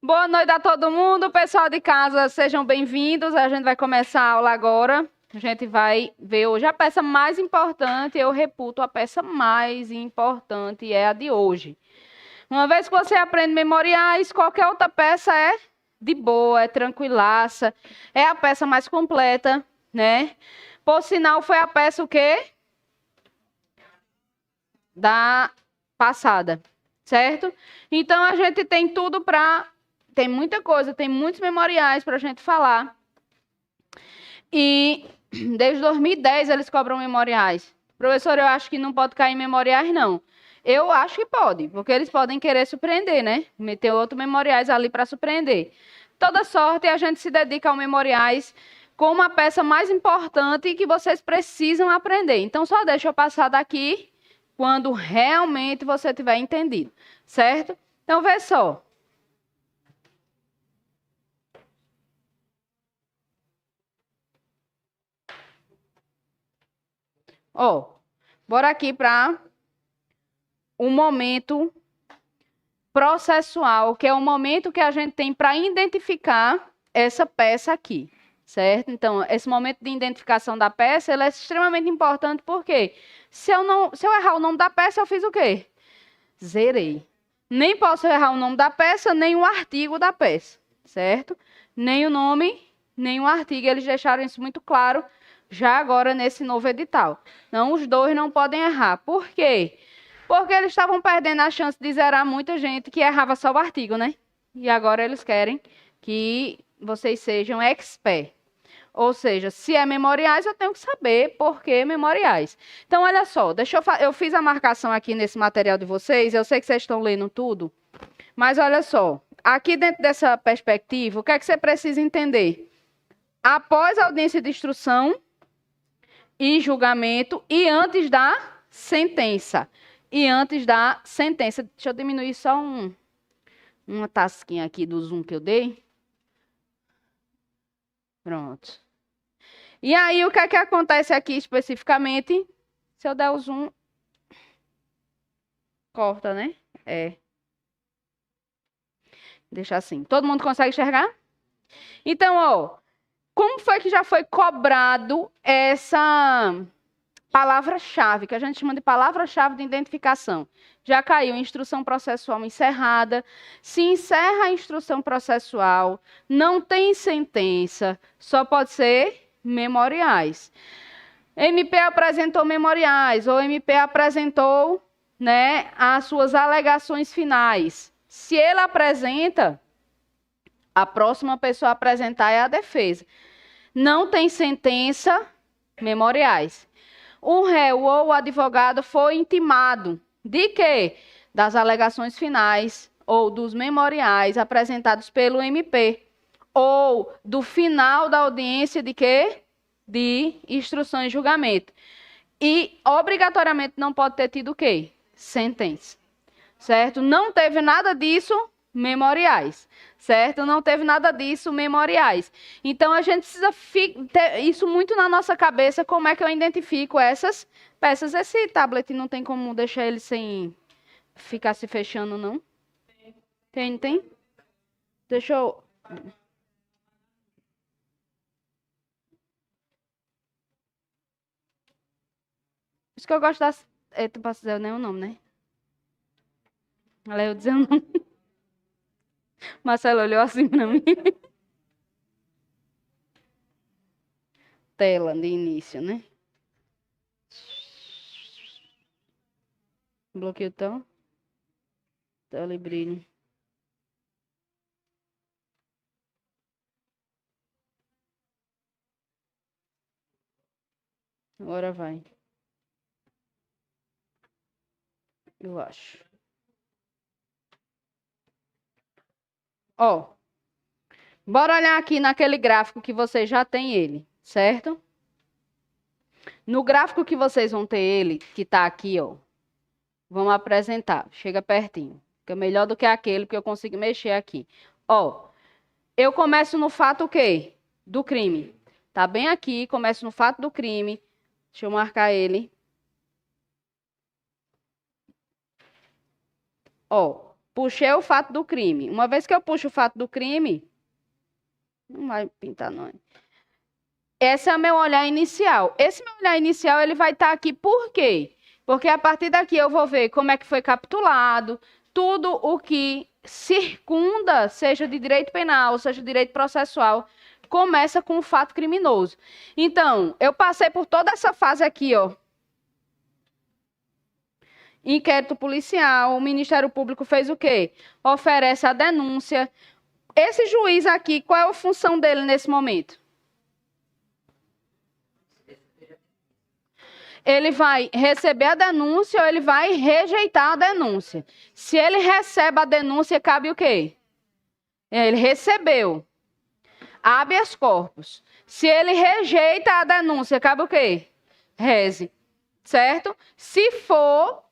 Boa noite a todo mundo, pessoal de casa, sejam bem-vindos. A gente vai começar a aula agora. A gente vai ver hoje a peça mais importante. Eu reputo a peça mais importante é a de hoje. Uma vez que você aprende memoriais, qualquer outra peça é de boa, é tranquilaça, é a peça mais completa, né? Por sinal, foi a peça o quê? Da passada, certo? Então, a gente tem tudo para... Tem muita coisa, tem muitos memoriais para a gente falar. E desde 2010 eles cobram memoriais. Professor, eu acho que não pode cair em memoriais, não. Eu acho que pode, porque eles podem querer surpreender, né? Meter outros memoriais ali para surpreender. Toda sorte, a gente se dedica ao memoriais como a peça mais importante que vocês precisam aprender. Então, só deixa eu passar daqui quando realmente você tiver entendido, certo? Então, vê só. Ó, bora aqui para o momento processual, que é o momento que a gente tem para identificar essa peça aqui, certo? Então, esse momento de identificação da peça, ele é extremamente importante, porque se eu errar o nome da peça, eu fiz o quê? Zerei. Nem posso errar o nome da peça, nem o artigo da peça, certo? Nem o nome, nem o artigo. Eles deixaram isso muito claro já agora nesse novo edital. Então, os dois não podem errar. Por quê? Porque eles estavam perdendo a chance de zerar muita gente que errava só o artigo, né? E agora eles querem que vocês sejam expert. Ou seja, se é memoriais, eu tenho que saber por que memoriais. Então, olha só, eu fiz a marcação aqui nesse material de vocês, eu sei que vocês estão lendo tudo, mas olha só, aqui dentro dessa perspectiva, o que é que você precisa entender? Após a audiência de instrução e julgamento e antes da sentença. E antes da sentença. Deixa eu diminuir só uma tasquinha aqui do zoom que eu dei. Pronto. E aí, o que é que acontece aqui especificamente? Se eu der o zoom, corta, né? É. Deixa assim. Todo mundo consegue enxergar? Então, ó, como foi que já foi cobrado essa palavra-chave, que a gente chama de palavra-chave de identificação? Já caiu instrução processual encerrada. Se encerra a instrução processual, não tem sentença, só pode ser memoriais. MP apresentou memoriais, ou MP apresentou, né, as suas alegações finais. Se ele apresenta, a próxima pessoa a apresentar é a defesa. Não tem sentença, memoriais. O réu ou o advogado foi intimado de quê? Das alegações finais ou dos memoriais apresentados pelo MP. Ou do final da audiência de quê? De instrução e julgamento. E, obrigatoriamente, não pode ter tido o quê? Sentença. Certo? Não teve nada disso, memoriais. Certo? Não teve nada disso, memoriais. Então, a gente precisa ter isso muito na nossa cabeça, como é que eu identifico essas peças. Esse tablet não tem como deixar ele sem ficar se fechando, não? Tem? Deixa eu... Por isso que eu gosto das... Tu posso dizer nem o nome, né? Ela eu dizer o nome. Marcelo olhou assim pra mim. Tela de início, né? Bloqueio então. Tela e brilho. Agora vai. Eu acho. Ó. Bora olhar aqui naquele gráfico que vocês já têm ele, certo? No gráfico que vocês vão ter ele, que tá aqui, ó. Vamos apresentar. Chega pertinho. Fica melhor do que aquele, porque eu consigo mexer aqui. Ó. Eu começo no fato o quê? Do crime. Tá bem aqui, começo no fato do crime. Deixa eu marcar ele. Ó, Puxei o fato do crime. Uma vez que eu puxo o fato do crime, não vai pintar, não. Esse é o meu olhar inicial. Esse meu olhar inicial, ele vai estar aqui por quê? Porque a partir daqui eu vou ver como é que foi capitulado, tudo o que circunda, seja de direito penal, seja de direito processual, começa com o fato criminoso. Então, eu passei por toda essa fase aqui, ó. Inquérito policial, o Ministério Público fez o quê? Oferece a denúncia. Esse juiz aqui, qual é a função dele nesse momento? Ele vai receber a denúncia ou ele vai rejeitar a denúncia. Se ele recebe a denúncia, cabe o quê? Ele recebeu. Habeas corpus. Se ele rejeita a denúncia, cabe o quê? Reze. Certo? Se for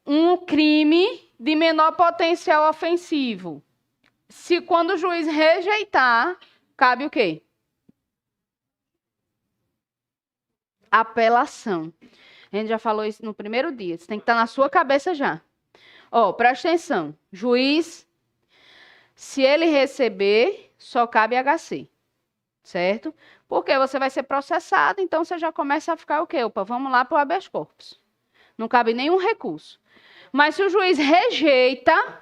um crime de menor potencial ofensivo, se quando o juiz rejeitar, cabe o quê? Apelação. A gente já falou isso no primeiro dia. Isso tem que estar na sua cabeça já. Ó, presta atenção. Juiz, se ele receber, só cabe HC. Certo? Porque você vai ser processado, então você já começa a ficar o quê? Opa, vamos lá para o habeas corpus. Não cabe nenhum recurso. Mas se o juiz rejeita,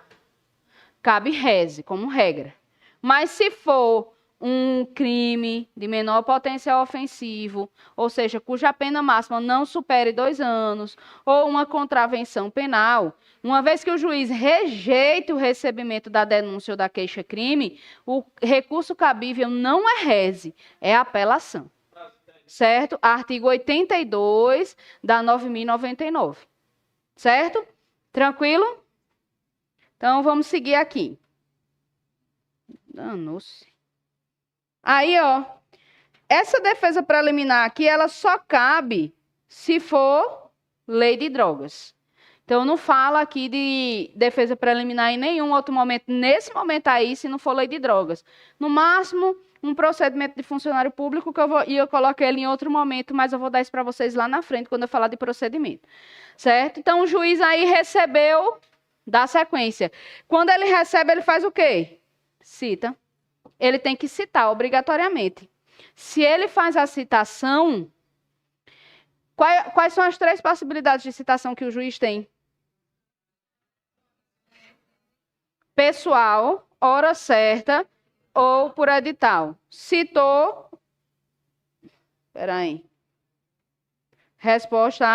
cabe reze, como regra. Mas se for um crime de menor potencial ofensivo, ou seja, cuja pena máxima não supere 2 anos, ou uma contravenção penal, uma vez que o juiz rejeite o recebimento da denúncia ou da queixa-crime, o recurso cabível não é reze, é apelação. Certo? Artigo 82 da 9.099. Certo? Tranquilo? Então, vamos seguir aqui. Danou-se. Aí, ó, essa defesa preliminar aqui, ela só cabe se for lei de drogas. Então, não fala aqui de defesa preliminar em nenhum outro momento, nesse momento aí, se não for lei de drogas. No máximo, um procedimento de funcionário público, eu coloquei ele em outro momento, mas eu vou dar isso para vocês lá na frente, quando eu falar de procedimento. Certo? Então, o juiz aí recebeu, dá sequência. Quando ele recebe, ele faz o quê? Cita. Ele tem que citar obrigatoriamente. Se ele faz a citação, quais são as 3 possibilidades de citação que o juiz tem? Pessoal, hora certa ou por edital. Citou. Espera aí. Resposta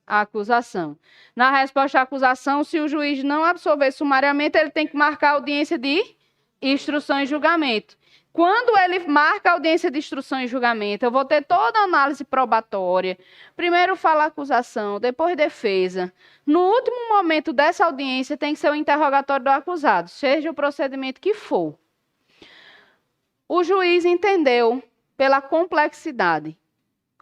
à acusação. Na resposta à acusação, se o juiz não absolver sumariamente, ele tem que marcar audiência de instrução e julgamento. Quando ele marca a audiência de instrução e julgamento, eu vou ter toda a análise probatória. Primeiro fala a acusação, depois defesa. No último momento dessa audiência tem que ser o interrogatório do acusado, seja o procedimento que for. O juiz entendeu pela complexidade,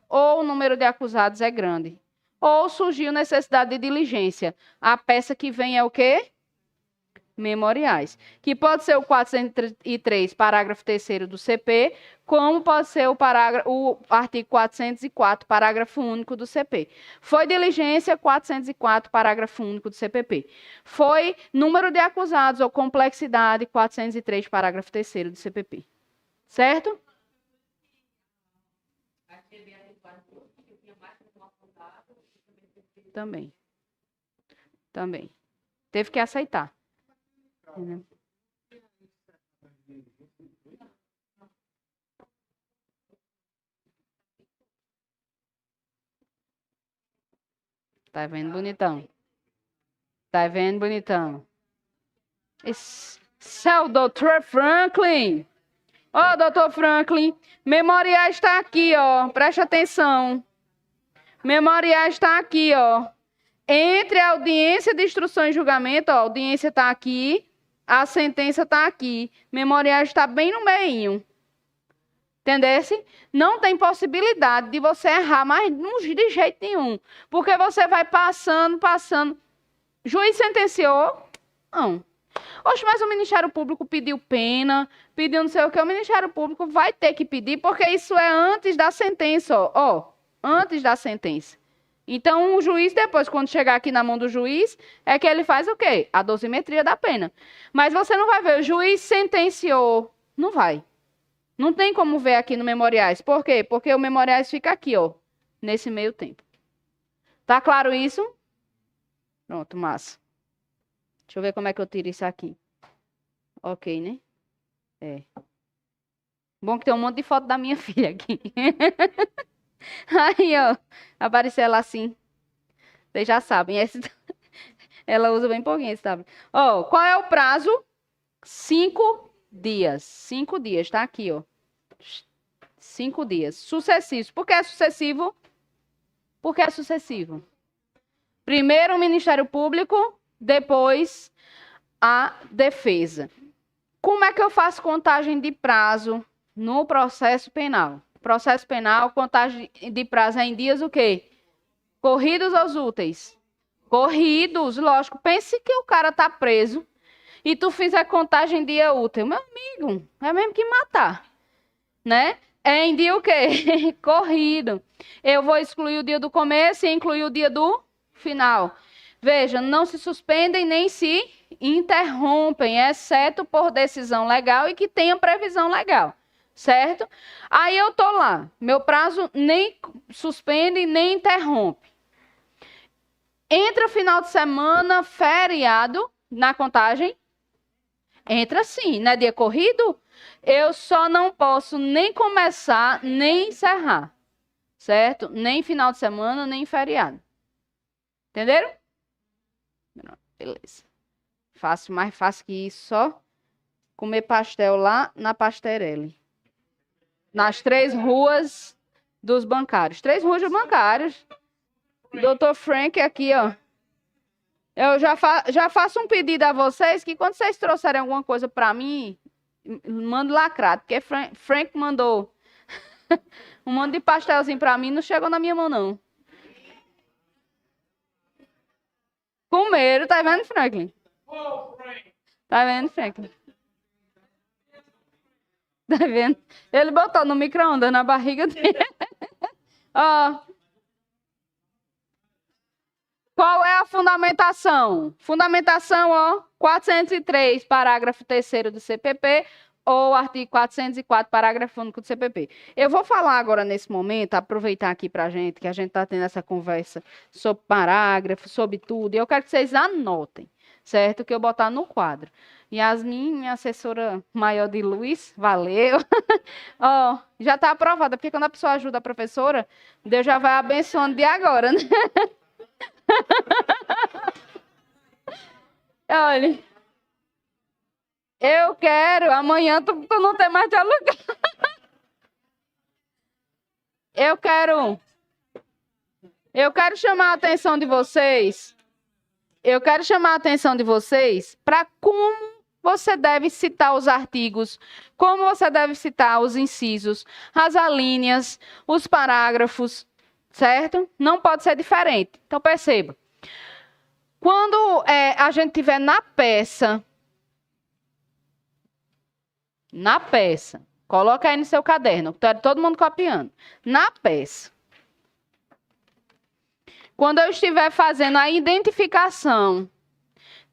ou o número de acusados é grande, ou surgiu necessidade de diligência. A peça que vem é o quê? Memoriais, que pode ser o 403, parágrafo 3º do CP, como pode ser o artigo 404, parágrafo único do CP. Foi diligência, 404, parágrafo único do CPP. Foi número de acusados ou complexidade, 403, parágrafo 3º do CPP. Certo? Também. Também. Teve que aceitar. Tá vendo, bonitão? Tá vendo, bonitão? Esse é o Dr. Franklin. Ó, Dr. Franklin, memorial está aqui, ó. Preste atenção. Memorial está aqui, ó. Entre a audiência de instrução e julgamento, ó, a audiência está aqui, a sentença está aqui. Memorial está bem no meio. Entendesse? Não tem possibilidade de você errar, mas de jeito nenhum. Porque você vai passando. Juiz sentenciou? Não. Oxe, mas o Ministério Público pediu pena, pediu não sei o que. O Ministério Público vai ter que pedir, porque isso é antes da sentença, ó. Antes da sentença. Então, o juiz, depois, quando chegar aqui na mão do juiz, é que ele faz o quê? A dosimetria da pena. Mas você não vai ver, o juiz sentenciou. Não vai. Não tem como ver aqui no memoriais. Por quê? Porque o memoriais fica aqui, ó, nesse meio tempo. Tá claro isso? Pronto, massa. Deixa eu ver como é que eu tiro isso aqui. Ok, né? É. Bom que tem um monte de foto da minha filha aqui. Aí, ó, apareceu ela assim. Vocês já sabem, ela usa bem pouquinho esse tablet. Ó, qual é o prazo? 5 dias. 5 dias, tá aqui, ó. 5 dias. Sucessivos. Por que é sucessivo? Por que é sucessivo? Primeiro o Ministério Público, depois a defesa. Como é que eu faço contagem de prazo no processo penal? Processo penal, contagem de prazo é em dias o quê? Corridos ou úteis? Corridos, lógico. Pense que o cara tá preso e tu fizer contagem dia útil. Meu amigo, é mesmo que matar, né? É em dia o quê? Corrido. Eu vou excluir o dia do começo e incluir o dia do final. Veja, não se suspendem nem se interrompem, exceto por decisão legal e que tenha previsão legal, certo? Aí eu tô lá, meu prazo nem suspende nem interrompe. Entra final de semana, feriado, na contagem? Entra sim, não é dia corrido? Eu só não posso nem começar, nem encerrar, certo? Nem final de semana, nem feriado. Entenderam? Beleza. Fácil, mais fácil que isso, só comer pastel lá na Pastorelli. Nas 3 ruas dos bancários. 3 ruas dos bancários. Dr. Frank aqui, ó. Eu já faço um pedido a vocês que quando vocês trouxerem alguma coisa para mim, mando lacrado, porque Frank mandou um monte de pastelzinho para mim, não chegou na minha mão, não. Comeram, tá vendo, Franklin? Tá vendo, Franklin? Tá vendo? Ele botou no micro-ondas na barriga dele. Ó. Qual é a fundamentação? Fundamentação, ó, 403, parágrafo 3º do CPP, ou artigo 404, parágrafo único do CPP. Eu vou falar agora, nesse momento, aproveitar aqui para a gente, que a gente está tendo essa conversa sobre parágrafo, sobre tudo, e eu quero que vocês anotem, certo? Que eu botar no quadro. Yasmin, minha assessora maior de luz, valeu. Ó, já está aprovada, porque quando a pessoa ajuda a professora, Deus já vai abençoando de agora, né? Olha, eu quero, amanhã tu não tem mais de alugar. Eu quero chamar a atenção de vocês. Eu quero chamar a atenção de vocês para como você deve citar os artigos, como você deve citar os incisos, as alíneas, os parágrafos, certo? Não pode ser diferente. Então, perceba. Quando a gente estiver na peça, coloca aí no seu caderno, todo mundo copiando. Na peça. Quando eu estiver fazendo a identificação,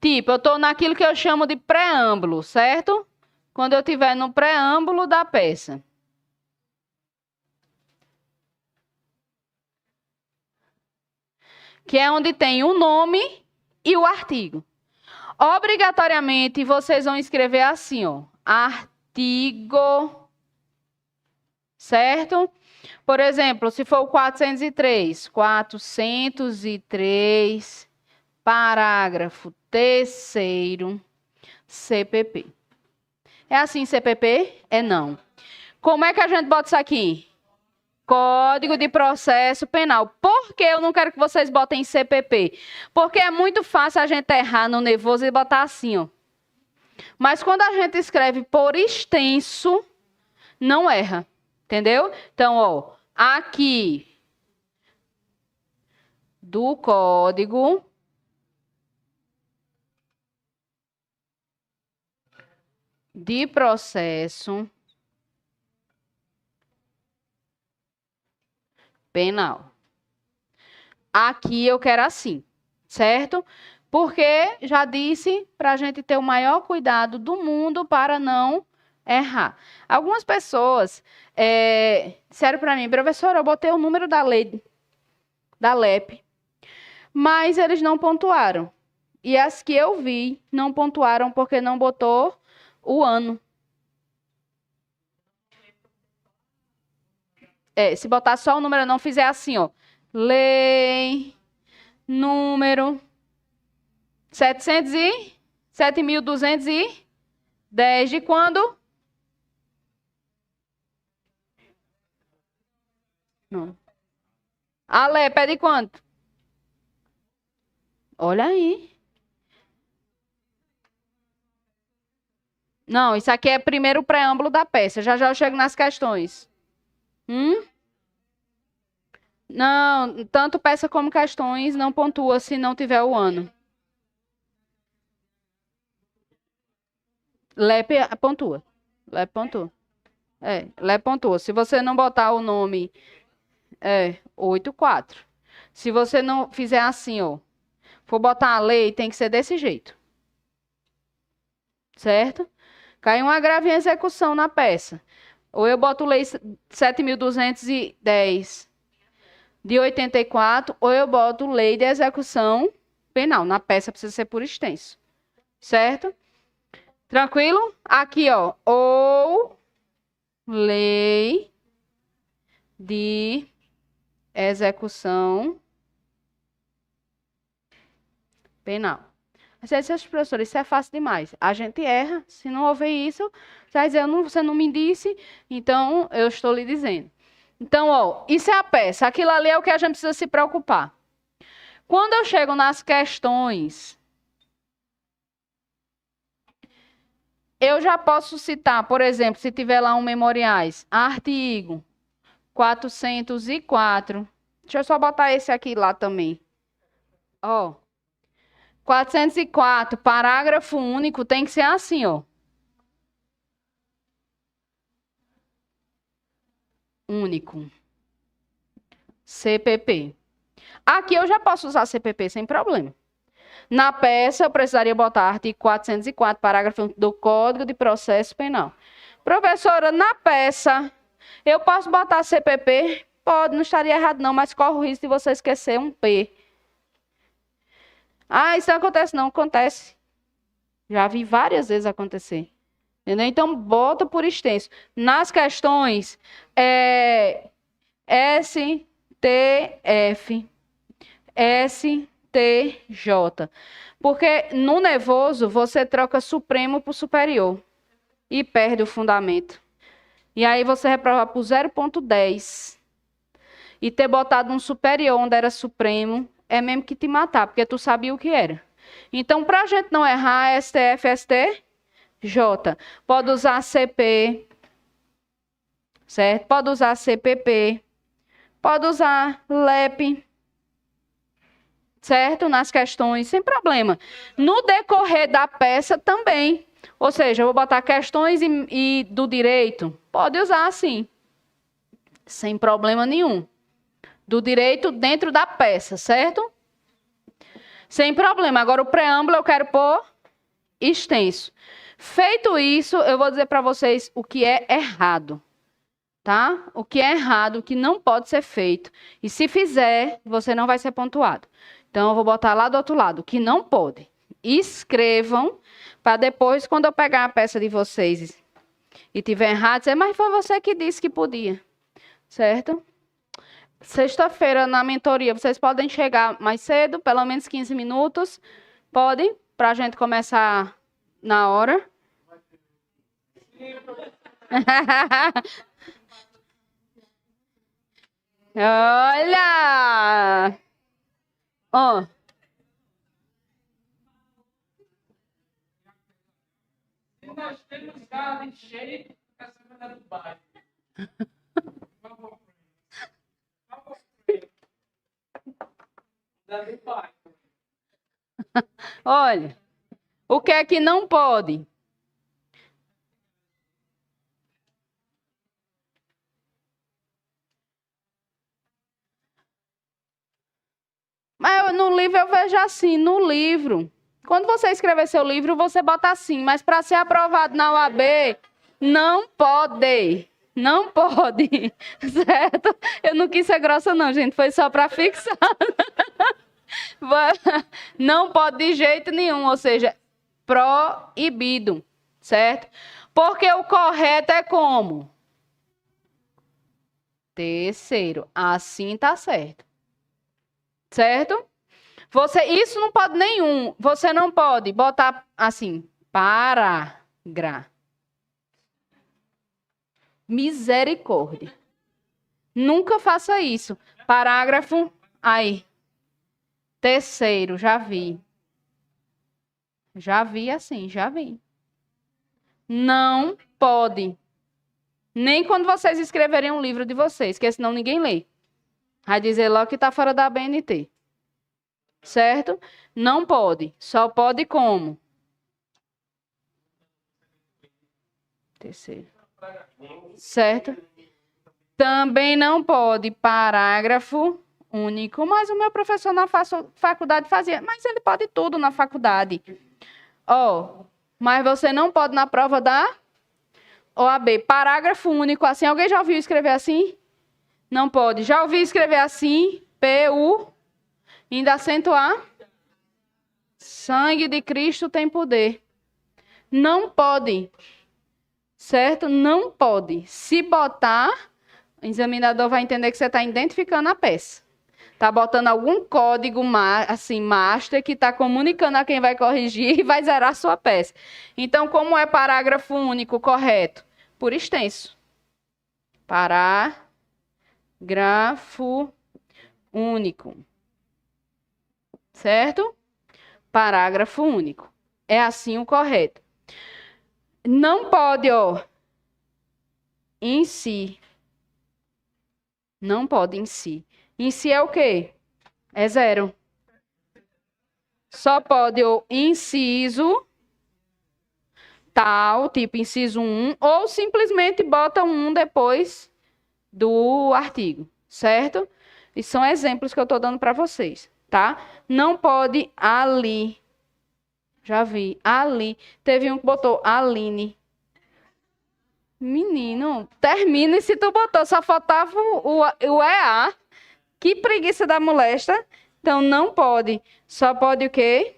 tipo, eu estou naquilo que eu chamo de preâmbulo, certo? Quando eu estiver no preâmbulo da peça. Que é onde tem o nome e o artigo. Obrigatoriamente, vocês vão escrever assim, ó. Artigo, certo? Por exemplo, se for o 403, parágrafo 3º, CPP. É assim, CPP? É não. Como é que a gente bota isso aqui? Código de Processo Penal. Por que eu não quero que vocês botem CPP? Porque é muito fácil a gente errar no nervoso e botar assim, ó. Mas quando a gente escreve por extenso, não erra. Entendeu? Então, ó, aqui do Código de Processo Penal. Aqui eu quero assim, certo? Porque já disse para a gente ter o maior cuidado do mundo para não errar. Algumas pessoas disseram para mim, professora, eu botei o número da lei da LEP, mas eles não pontuaram. E as que eu vi não pontuaram porque não botou o ano. Se botar só o número, não fizer assim, ó. Lei número 7.210 de quando? Não. A LEP é de quanto? Olha aí. Não, isso aqui é primeiro o preâmbulo da peça. Já já eu chego nas questões. Hum? Não, tanto peça como questões não pontua se não tiver o ano. LEP pontua. LEP pontua. LEP pontua. Se você não botar o nome, 8,4. Se você não fizer assim, ó, for botar a lei, tem que ser desse jeito. Certo? Caiu um agravo em execução na peça. Ou eu boto lei 7.210 de 84, ou eu boto lei de execução penal. Na peça precisa ser por extenso. Certo? Tranquilo? Aqui, ó. Ou lei de execução penal. Seus professores, isso é fácil demais. A gente erra. Se não houver isso, você vai dizer, você não me disse, então eu estou lhe dizendo. Então, ó, isso é a peça. Aquilo ali é o que a gente precisa se preocupar. Quando eu chego nas questões, eu já posso citar, por exemplo, se tiver lá um memoriais, artigo 404. Deixa eu só botar esse aqui lá também. Ó, 404, parágrafo único, tem que ser assim, ó. Único. CPP. Aqui eu já posso usar CPP sem problema. Na peça, eu precisaria botar artigo 404, parágrafo 1 do Código de Processo Penal. Professora, na peça, eu posso botar CPP? Pode, não estaria errado não, mas corre o risco de você esquecer um P. Ah, isso não acontece não, acontece. Já vi várias vezes acontecer. Entendeu? Então, bota por extenso. Nas questões, STF, STJ. Porque no nervoso, você troca Supremo por Superior. E perde o fundamento. E aí você reprova por 0,10. E ter botado um superior onde era Supremo é mesmo que te matar, porque tu sabia o que era. Então, para a gente não errar, STF, STJ. Pode usar CP, certo? Pode usar CPP. Pode usar LEP, certo? Nas questões, sem problema. No decorrer da peça também. Ou seja, eu vou botar questões e do direito. Pode usar assim. Sem problema nenhum. Do direito dentro da peça, certo? Sem problema. Agora, o preâmbulo eu quero pôr extenso. Feito isso, eu vou dizer para vocês o que é errado. Tá? O que é errado, o que não pode ser feito. E se fizer, você não vai ser pontuado. Então, eu vou botar lá do outro lado, o que não pode. Escrevam, para depois, quando eu pegar a peça de vocês e tiver errado, dizer, mas foi você que disse que podia. Certo? Sexta-feira, na mentoria, vocês podem chegar mais cedo, pelo menos 15 minutos. Podem, para a gente começar na hora. Olha! Ó. Nós temos gado cheio da semana do bairro. Olha, o que é que não pode? Mas no livro eu vejo assim, no livro. Quando você escrever seu livro, você bota assim. Mas para ser aprovado na UAB, não pode. Não pode. Certo? Eu não quis ser grossa não, gente. Foi só para fixar. Não pode de jeito nenhum. Ou seja, proibido. Certo? Porque o correto é como? Terceiro. Assim tá certo. Certo? Isso não pode nenhum. Você não pode botar assim, parágrafo. Misericórdia. Nunca faça isso. Parágrafo, aí. Terceiro, já vi. Já vi assim, já vi. Não pode. Nem quando vocês escreverem um livro de vocês, que senão ninguém lê. Vai dizer logo que está fora da BNT. Certo? Não pode. Só pode como? Terceiro. Certo? Também não pode parágrafo único. Mas o meu professor na faculdade fazia. Mas ele pode tudo na faculdade. Mas você não pode na prova da OAB. Parágrafo único assim. Alguém já ouviu escrever assim? Não pode. Já ouviu escrever assim? PU. Ainda acento A. Sangue de Cristo tem poder. Não pode. Certo? Não pode. Se botar, o examinador vai entender que você está identificando a peça. Está botando algum código assim, master que está comunicando a quem vai corrigir e vai zerar a sua peça. Então, como é parágrafo único correto? Por extenso. Parágrafo único. Certo? Parágrafo único. É assim o correto. Não pode, em si. Não pode em si. Em si é o quê? É zero. Só pode o inciso tal, tipo inciso 1, ou simplesmente bota um 1 depois do artigo, certo? E são exemplos que eu estou dando para vocês, tá? Não pode ali. Já vi. Ali. Teve um que botou Aline. Menino, termina e se tu botou, só faltava o EA. Que preguiça da molesta. Então, não pode. Só pode o quê?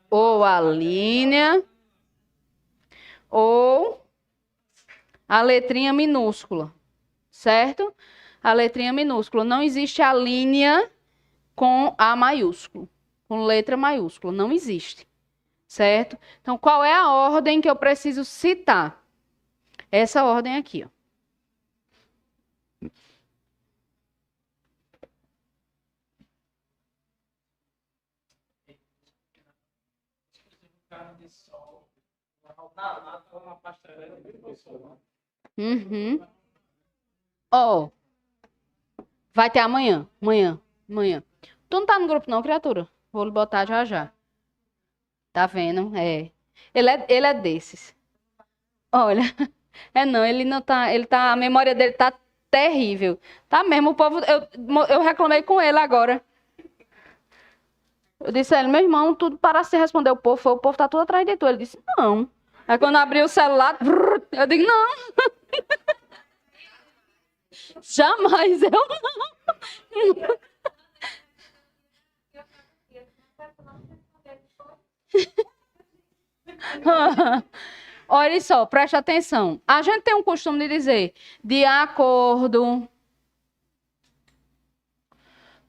Ou a linha, ou a letrinha minúscula. Certo? A letrinha minúscula. Não existe a linha com A maiúsculo. Com letra maiúscula. Não existe. Certo? Então, qual é a ordem que eu preciso citar? Essa ordem aqui, Vai ter amanhã. Amanhã. Tu não tá no grupo não, criatura? Vou lhe botar já já. Tá vendo? É. Ele é desses. Olha. Não, ele não tá. A memória dele tá terrível. Tá mesmo, o povo. Eu reclamei com ele agora. Eu disse a ele, meu irmão, tudo para se responder o povo tá tudo atrás de tu. Ele disse, não. Aí quando abriu o celular, eu digo, não. Jamais, eu não. Olha só, preste atenção. A gente tem um costume de dizer, de acordo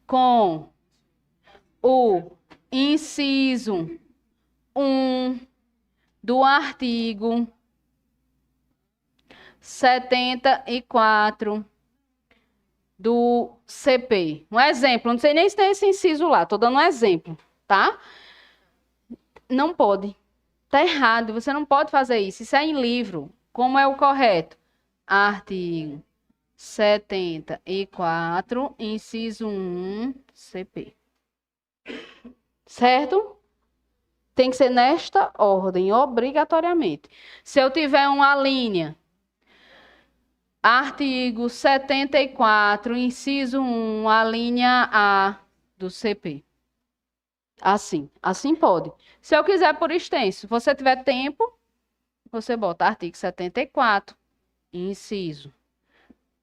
com o inciso 1 do artigo 74 do CP. Um exemplo, não sei nem se tem esse inciso lá, estou dando um exemplo, tá? Não pode. Está errado, você não pode fazer isso. Isso é em livro. Como é o correto? Artigo 74, inciso 1, CP. Certo? Tem que ser nesta ordem, obrigatoriamente. Se eu tiver uma linha, artigo 74, inciso 1, a linha A, do CP. Assim pode. Se eu quiser por extenso, se você tiver tempo, você bota artigo 74, inciso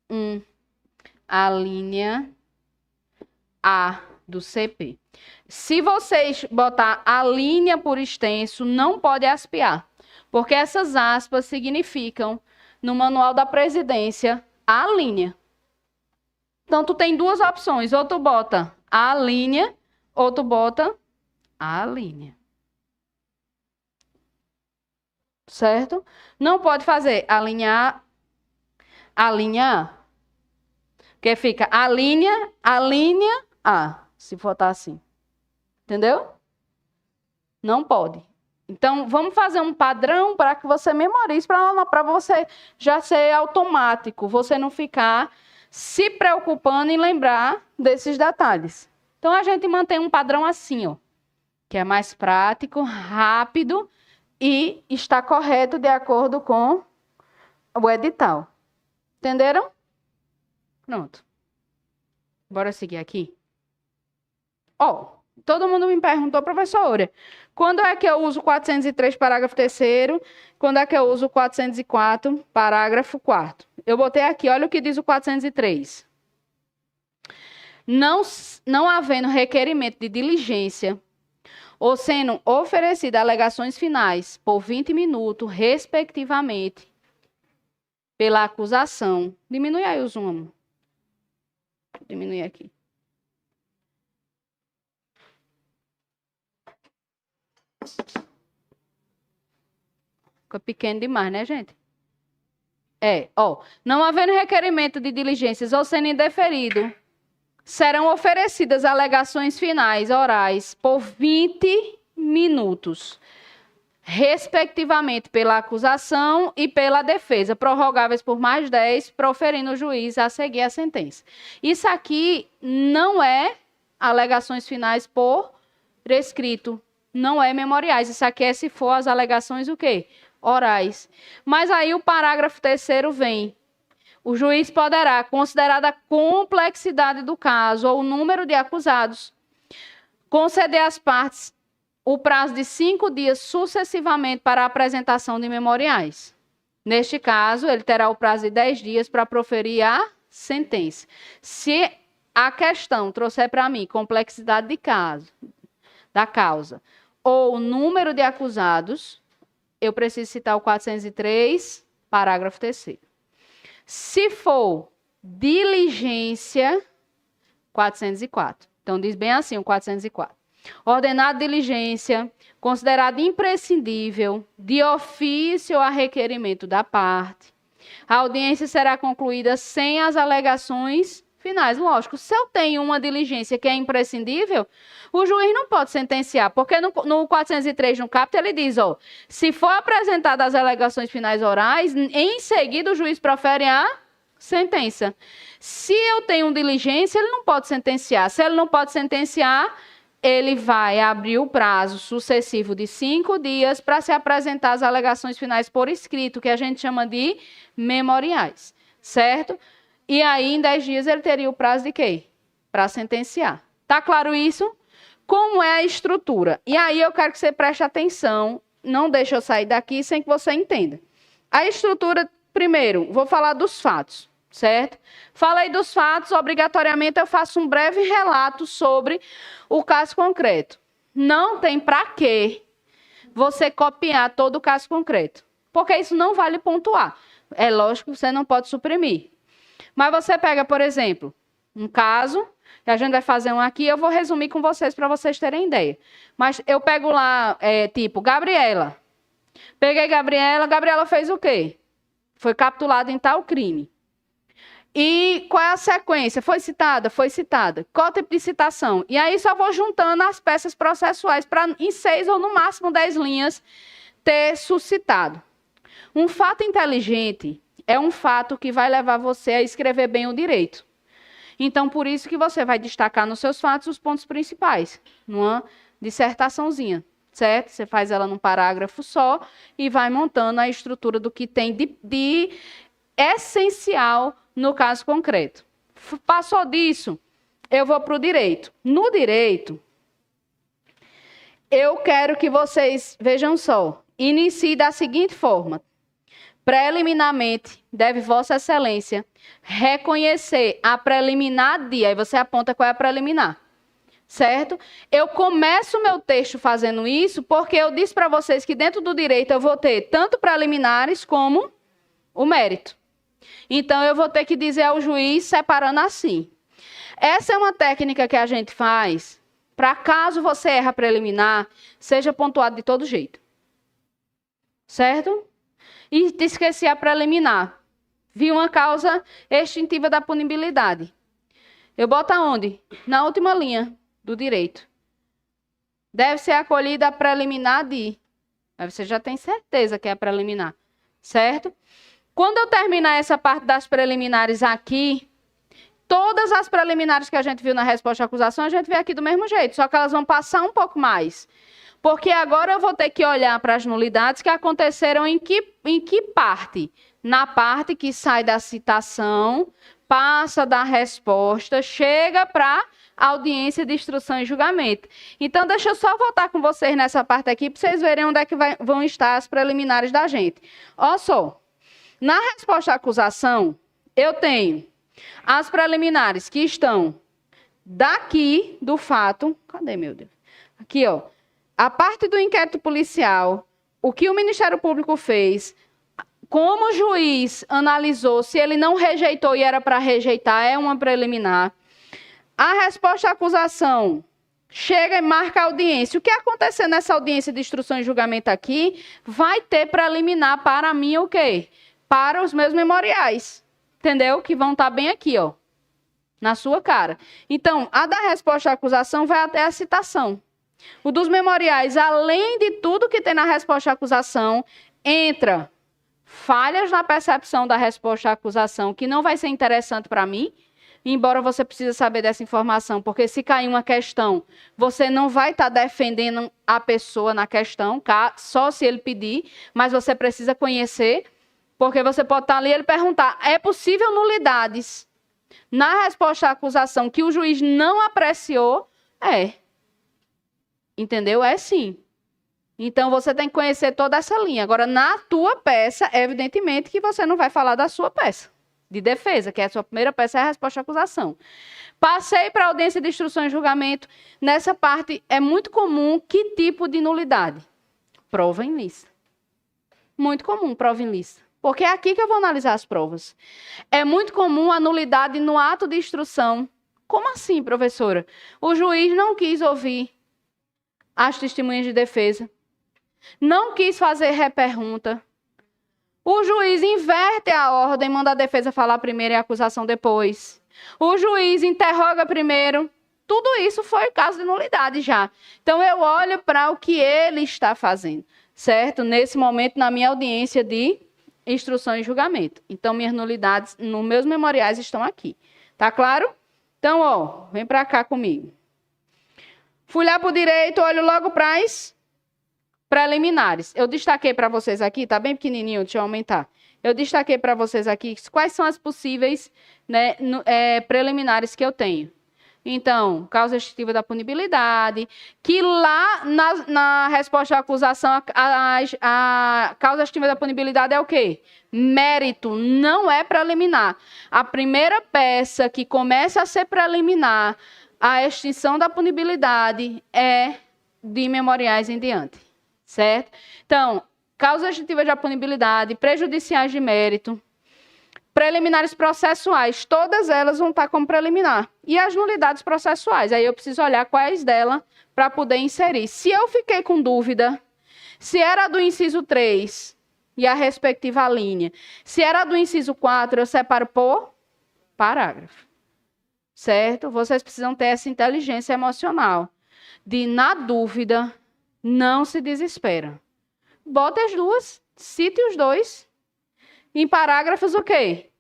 1, a linha A do CP. Se vocês botar a linha por extenso, não pode aspear, porque essas aspas significam, no manual da presidência, a linha. Então, tu tem duas opções, ou tu bota a linha, ou tu bota a linha. Certo? Não pode fazer a linha A. Porque fica a linha A, se botar assim. Entendeu? Não pode. Então, vamos fazer um padrão para que você memorize, para você já ser automático, você não ficar se preocupando em lembrar desses detalhes. Então, a gente mantém um padrão assim, ó, que é mais prático, rápido e está correto de acordo com o edital. Entenderam? Pronto. Bora seguir aqui. Ó, todo mundo me perguntou, professora, quando é que eu uso o 403, parágrafo 3º? Quando é que eu uso o 404, parágrafo 4º? Eu botei aqui, olha o que diz o 403. Não havendo requerimento de diligência ou sendo oferecidas alegações finais por 20 minutos, respectivamente, pela acusação. Diminui aí o zoom. Diminui aqui. Ficou pequeno demais, né, gente? Não havendo requerimento de diligências ou sendo indeferido, serão oferecidas alegações finais orais por 20 minutos, respectivamente pela acusação e pela defesa, prorrogáveis por mais 10, proferindo o juiz a seguir a sentença. Isso aqui não é alegações finais por escrito, não é memoriais. Isso aqui é se for as alegações o quê? Orais. Mas aí o parágrafo 3º vem. O juiz poderá, considerada a complexidade do caso ou o número de acusados, conceder às partes o prazo de 5 dias sucessivamente para a apresentação de memoriais. Neste caso, ele terá o prazo de 10 dias para proferir a sentença. Se a questão trouxer para mim complexidade da causa ou número de acusados, eu preciso citar o 403, parágrafo 3º. Se for diligência, 404. Então, diz bem assim o 404. Ordenado diligência, considerado imprescindível, de ofício a requerimento da parte. A audiência será concluída sem as alegações finais. Lógico, se eu tenho uma diligência que é imprescindível, o juiz não pode sentenciar, porque no 403, no caput, ele diz, se for apresentadas as alegações finais orais, em seguida o juiz profere a sentença. Se eu tenho diligência, ele não pode sentenciar. Se ele não pode sentenciar, ele vai abrir o prazo sucessivo de 5 dias para se apresentar as alegações finais por escrito, que a gente chama de memoriais, certo? E aí, em 10 dias, ele teria o prazo de quê? Para sentenciar. Tá claro isso? Como é a estrutura? E aí eu quero que você preste atenção, não deixe eu sair daqui sem que você entenda. A estrutura, primeiro, vou falar dos fatos, certo? Falei dos fatos, obrigatoriamente eu faço um breve relato sobre o caso concreto. Não tem para quê você copiar todo o caso concreto, porque isso não vale pontuar. É lógico que você não pode suprimir. Mas você pega, por exemplo, um caso, que a gente vai fazer um aqui, eu vou resumir com vocês para vocês terem ideia. Mas eu pego lá, tipo, Gabriela. Peguei Gabriela fez o quê? Foi capturada em tal crime. E qual é a sequência? Foi citada? Foi citada. Qual o tipo de citação? E aí só vou juntando as peças processuais para em 6 ou no máximo 10 linhas ter suscitado. Um fato inteligente é um fato que vai levar você a escrever bem o direito. Então, por isso que você vai destacar nos seus fatos os pontos principais, numa dissertaçãozinha, certo? Você faz ela num parágrafo só e vai montando a estrutura do que tem de essencial no caso concreto. Passou disso, eu vou para o direito. No direito, eu quero que vocês, vejam só, inicie da seguinte forma. Preliminarmente, deve Vossa Excelência reconhecer a preliminar de, aí você aponta qual é a preliminar, certo? Eu começo o meu texto fazendo isso porque eu disse para vocês que dentro do direito eu vou ter tanto preliminares como o mérito. Então, eu vou ter que dizer ao juiz separando assim. Essa é uma técnica que a gente faz para caso você erra a preliminar, seja pontuado de todo jeito. Certo? E te esqueci a preliminar. Vi uma causa extintiva da punibilidade. Eu boto aonde? Na última linha do direito. Deve ser acolhida a preliminar de. Aí você já tem certeza que é a preliminar. Certo? Quando eu terminar essa parte das preliminares aqui, todas as preliminares que a gente viu na resposta à acusação, a gente vê aqui do mesmo jeito, só que elas vão passar um pouco mais. Porque agora eu vou ter que olhar para as nulidades que aconteceram em que parte? Na parte que sai da citação, passa da resposta, chega para a audiência de instrução e julgamento. Então, deixa eu só voltar com vocês nessa parte aqui, para vocês verem onde é que vão estar as preliminares da gente. Olha só. Na resposta à acusação, eu tenho as preliminares que estão daqui do fato. Cadê, meu Deus? Aqui, ó. A parte do inquérito policial, o que o Ministério Público fez, como o juiz analisou, se ele não rejeitou e era para rejeitar, é uma preliminar. A resposta à acusação chega e marca a audiência. O que acontecer nessa audiência de instrução e julgamento aqui, vai ter preliminar para mim o quê? Para os meus memoriais, entendeu? Que vão estar bem aqui, ó, na sua cara. Então, a da resposta à acusação vai até a citação. O dos memoriais, além de tudo que tem na resposta à acusação, entra falhas na percepção da resposta à acusação, que não vai ser interessante para mim, embora você precise saber dessa informação, porque se cair uma questão, você não vai estar defendendo a pessoa na questão, só se ele pedir, mas você precisa conhecer. Porque você pode estar ali e ele perguntar, é possível nulidades? Na resposta à acusação que o juiz não apreciou, é. Entendeu? É sim. Então, você tem que conhecer toda essa linha. Agora, na tua peça, evidentemente que você não vai falar da sua peça de defesa, que é a sua primeira peça, é a resposta à acusação. Passei para a audiência de instrução e julgamento. Nessa parte, é muito comum que tipo de nulidade? Prova em lista. Muito comum, prova em lista. Porque é aqui que eu vou analisar as provas. É muito comum a nulidade no ato de instrução. Como assim, professora? O juiz não quis ouvir as testemunhas de defesa. Não quis fazer repergunta. O juiz inverte a ordem, manda a defesa falar primeiro e a acusação depois. O juiz interroga primeiro. Tudo isso foi caso de nulidade já. Então, eu olho para o que ele está fazendo, certo? Nesse momento, na minha audiência de instrução e julgamento. Então, minhas nulidades nos meus memoriais estão aqui. Tá claro? Então, ó, vem para cá comigo. Fui lá para o direito, olho logo para as preliminares. Eu destaquei para vocês aqui, tá bem pequenininho, deixa eu aumentar. Eu destaquei para vocês aqui quais são as possíveis, né, preliminares que eu tenho. Então, causa extintiva da punibilidade, que lá na resposta à acusação, a causa extintiva da punibilidade é o quê? Mérito, não é preliminar. A primeira peça que começa a ser preliminar, a extinção da punibilidade é de memoriais em diante, certo? Então, causa extintiva da punibilidade, prejudiciais de mérito, preliminares processuais, todas elas vão estar como preliminar. E as nulidades processuais, aí eu preciso olhar quais delas para poder inserir. Se eu fiquei com dúvida, se era do inciso 3 e a respectiva linha, se era do inciso 4, eu separo por parágrafo. Certo? Vocês precisam ter essa inteligência emocional de, na dúvida, não se desespera. Bota as duas, cite os dois. Em parágrafos o quê?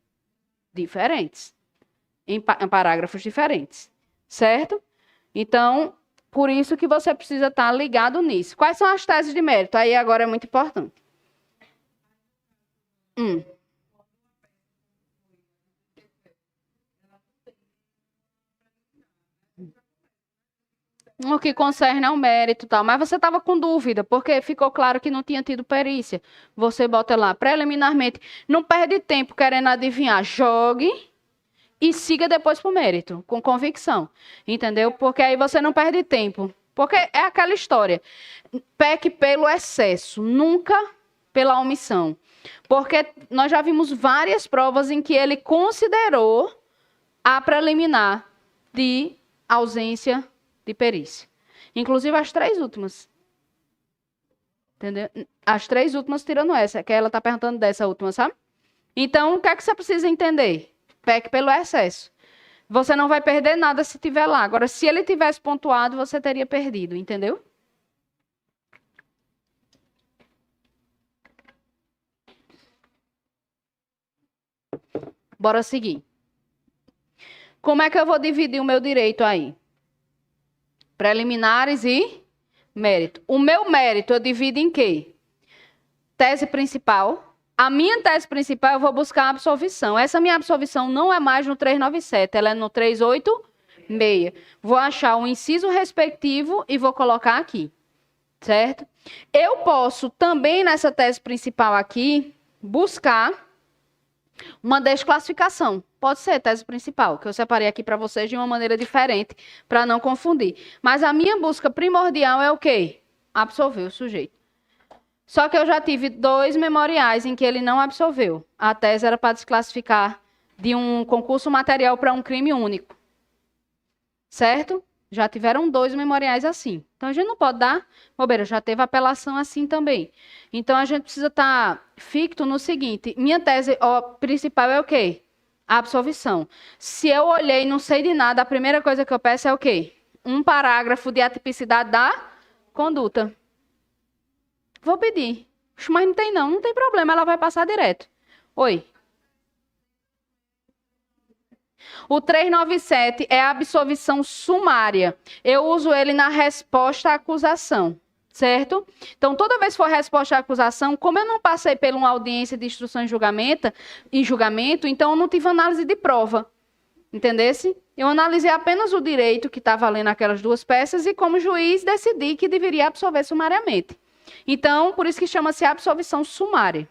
Diferentes. Em parágrafos diferentes. Certo? Então, por isso que você precisa estar ligado nisso. Quais são as teses de mérito? Aí agora é muito importante. No que concerne ao mérito e tal. Mas você estava com dúvida, porque ficou claro que não tinha tido perícia. Você bota lá, preliminarmente. Não perde tempo querendo adivinhar. Jogue e siga depois pro mérito, com convicção. Entendeu? Porque aí você não perde tempo. Porque é aquela história. Peque pelo excesso, nunca pela omissão. Porque nós já vimos várias provas em que ele considerou a preliminar de ausência de perícia. Inclusive as 3 últimas. Entendeu? As 3 últimas tirando essa, que ela está perguntando dessa última, sabe? Então, o que é que você precisa entender? Peque pelo excesso. Você não vai perder nada se tiver lá. Agora, se ele tivesse pontuado, você teria perdido, entendeu? Bora seguir. Como é que eu vou dividir o meu direito aí? Preliminares e mérito. O meu mérito eu divido em quê? Tese principal. A minha tese principal eu vou buscar a absolvição. Essa minha absolvição não é mais no 397, ela é no 386. Vou achar o inciso respectivo e vou colocar aqui. Certo? Eu posso também nessa tese principal aqui buscar uma desclassificação. Pode ser tese principal, que eu separei aqui para vocês de uma maneira diferente, para não confundir. Mas a minha busca primordial é o quê? Absolver o sujeito. Só que eu já tive 2 memoriais em que ele não absolveu. A tese era para desclassificar de um concurso material para um crime único. Certo? Já tiveram 2 memoriais assim. Então, a gente não pode dar bobeira, já teve apelação assim também. Então, a gente precisa estar ficto no seguinte. Minha tese principal é o quê? A absolvição. Se eu olhei e não sei de nada, a primeira coisa que eu peço é o quê? Um parágrafo de atipicidade da conduta. Vou pedir. Mas não tem não, não tem problema, ela vai passar direto. Oi. O 397 é a absolvição sumária. Eu uso ele na resposta à acusação, certo? Então, toda vez que for resposta à acusação, como eu não passei por uma audiência de instrução em julgamento, então eu não tive análise de prova. Entendesse? Eu analisei apenas o direito que está valendo aquelas 2 peças e, como juiz, decidi que deveria absolver sumariamente. Então, por isso que chama-se absolvição sumária.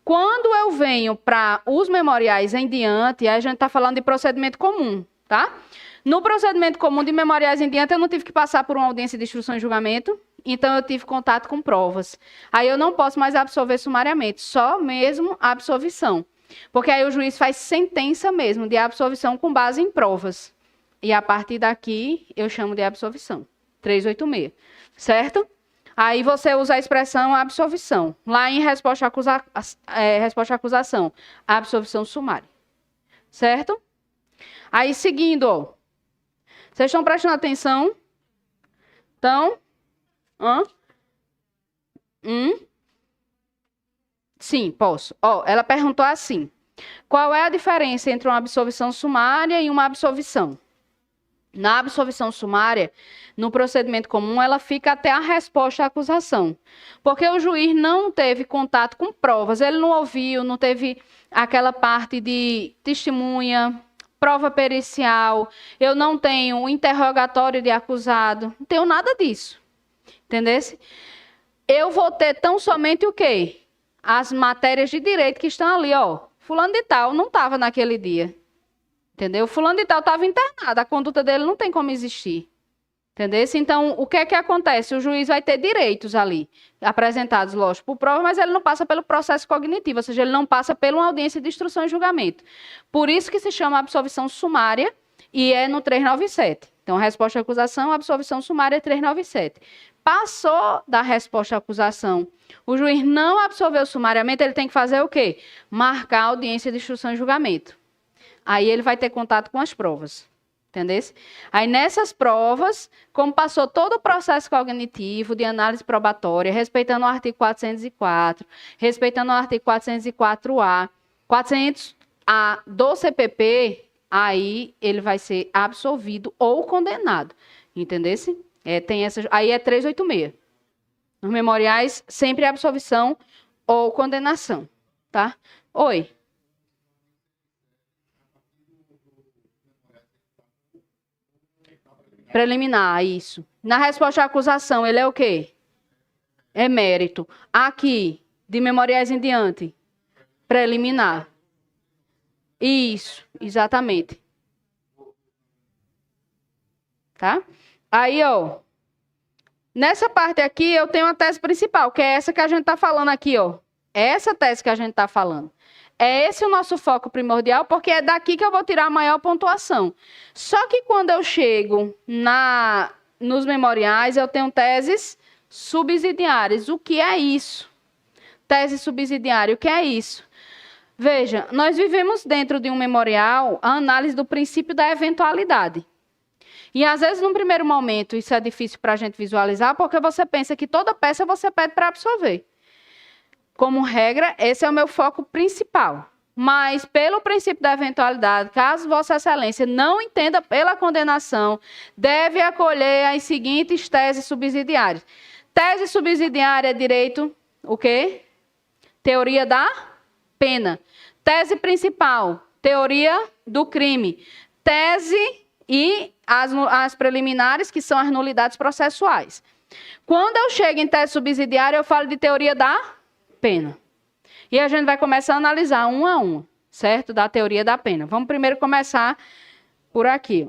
Quando eu venho para os memoriais em diante, a gente está falando de procedimento comum, tá? No procedimento comum de memoriais em diante, eu não tive que passar por uma audiência de instrução e julgamento, então eu tive contato com provas. Aí eu não posso mais absolver sumariamente, só mesmo a absolvição. Porque aí o juiz faz sentença mesmo de absolvição com base em provas. E a partir daqui, eu chamo de absolvição. 386, certo? Aí você usa a expressão absolvição. Lá em resposta à acusação, a absolvição sumária. Certo? Aí, seguindo, ó. Vocês estão prestando atenção? Então, Sim, posso. Ó, ela perguntou assim, qual é a diferença entre uma absolvição sumária e uma absolvição? Na absolvição sumária, no procedimento comum, ela fica até a resposta à acusação. Porque o juiz não teve contato com provas, ele não ouviu, não teve aquela parte de testemunha, prova pericial, eu não tenho interrogatório de acusado, não tenho nada disso. Entendesse? Eu vou ter tão somente o quê? As matérias de direito que estão ali, ó. Fulano de tal não estava naquele dia. Entendeu? Fulano de tal estava internado, a conduta dele não tem como existir. Entendeu? Então, o que é que acontece? O juiz vai ter direitos ali, apresentados, lógico, por prova, mas ele não passa pelo processo cognitivo, ou seja, ele não passa por uma audiência de instrução e julgamento. Por isso que se chama absolvição sumária e é no 397. Então, resposta à acusação, absolvição sumária 397. Passou da resposta à acusação, o juiz não absolveu sumariamente, ele tem que fazer o quê? Marcar a audiência de instrução e julgamento. Aí ele vai ter contato com as provas. Entendeu? Aí nessas provas, como passou todo o processo cognitivo de análise probatória, respeitando o artigo 404, respeitando o artigo 404A, 400A do CPP, aí ele vai ser absolvido ou condenado. Entendeu? Tem essa, aí é 386. Nos memoriais, sempre absolvição ou condenação. Tá? Oi. Preliminar, isso. Na resposta à acusação, ele é o quê? É mérito. Aqui, de memoriais em diante, preliminar. Isso, exatamente. Tá? Aí, ó. Nessa parte aqui, eu tenho a tese principal, que é essa que a gente está falando aqui, ó. É essa tese que a gente está falando. É esse o nosso foco primordial, porque é daqui que eu vou tirar a maior pontuação. Só que quando eu chego nos memoriais, eu tenho teses subsidiárias. O que é isso? Tese subsidiária, o que é isso? Veja, nós vivemos dentro de um memorial a análise do princípio da eventualidade. E às vezes, num primeiro momento, isso é difícil para a gente visualizar, porque você pensa que toda peça você pede para absorver. Como regra, esse é o meu foco principal. Mas, pelo princípio da eventualidade, caso Vossa Excelência não entenda pela condenação, deve acolher as seguintes teses subsidiárias. Tese subsidiária é direito, o quê? Teoria da pena. Tese principal, teoria do crime. Tese e as preliminares, que são as nulidades processuais. Quando eu chego em tese subsidiária, eu falo de teoria da pena. E a gente vai começar a analisar um a um, certo? Da teoria da pena. Vamos primeiro começar por aqui.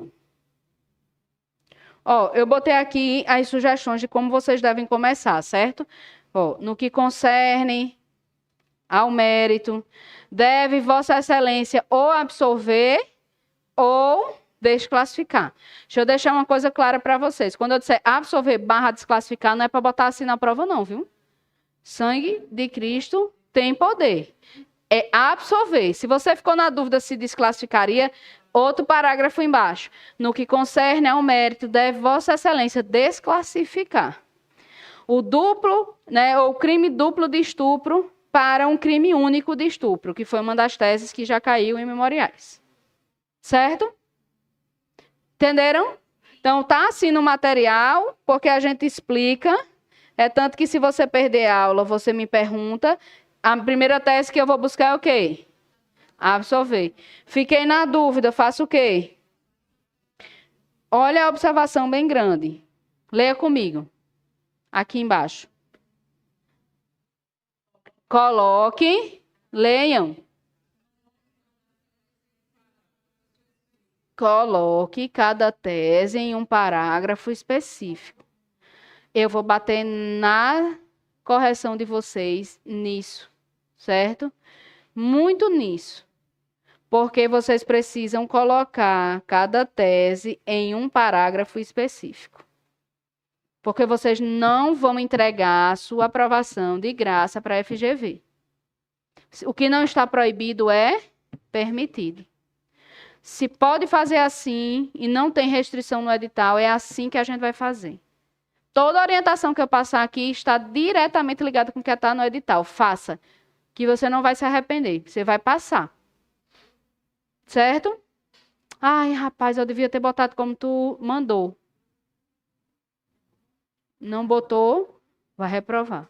Ó, eu botei aqui as sugestões de como vocês devem começar, certo? Ó, no que concerne ao mérito, deve Vossa Excelência ou absolver ou desclassificar. Deixa eu deixar uma coisa clara para vocês. Quando eu disser absolver / desclassificar, não é para botar assim na prova não, viu? Sangue de Cristo tem poder. É absolver. Se você ficou na dúvida se desclassificaria, outro parágrafo embaixo. No que concerne ao mérito, deve Vossa Excelência desclassificar o duplo, né, ou crime duplo de estupro para um crime único de estupro, que foi uma das teses que já caiu em memoriais. Certo? Entenderam? Então, tá assim no material, porque a gente explica. É tanto que se você perder a aula, você me pergunta. A primeira tese que eu vou buscar é o quê? Absolver. Fiquei na dúvida, faço o quê? Olha a observação bem grande. Leia comigo. Aqui embaixo. Coloque, leiam. Coloque cada tese em um parágrafo específico. Eu vou bater na correção de vocês nisso, certo? Muito nisso. Porque vocês precisam colocar cada tese em um parágrafo específico. Porque vocês não vão entregar a sua aprovação de graça para a FGV. O que não está proibido é permitido. Se pode fazer assim e não tem restrição no edital, é assim que a gente vai fazer. Toda orientação que eu passar aqui está diretamente ligada com o que está no edital. Faça, que você não vai se arrepender. Você vai passar. Certo? Ai, rapaz, eu devia ter botado como tu mandou. Não botou, vai reprovar.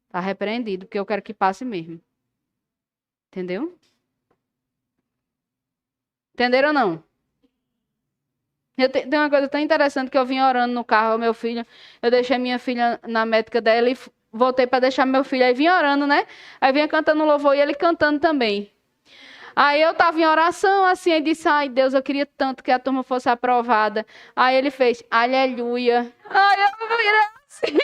Está repreendido, porque eu quero que passe mesmo. Entendeu? Entenderam ou não? Tem uma coisa tão interessante que eu vim orando no carro, meu filho. Eu deixei minha filha na médica dela e voltei para deixar meu filho. Aí vim orando, né? Aí vinha cantando louvor e ele cantando também. Aí eu estava em oração assim e disse: ai Deus, eu queria tanto que a turma fosse aprovada. Aí ele fez: aleluia. Ai, eu virei assim.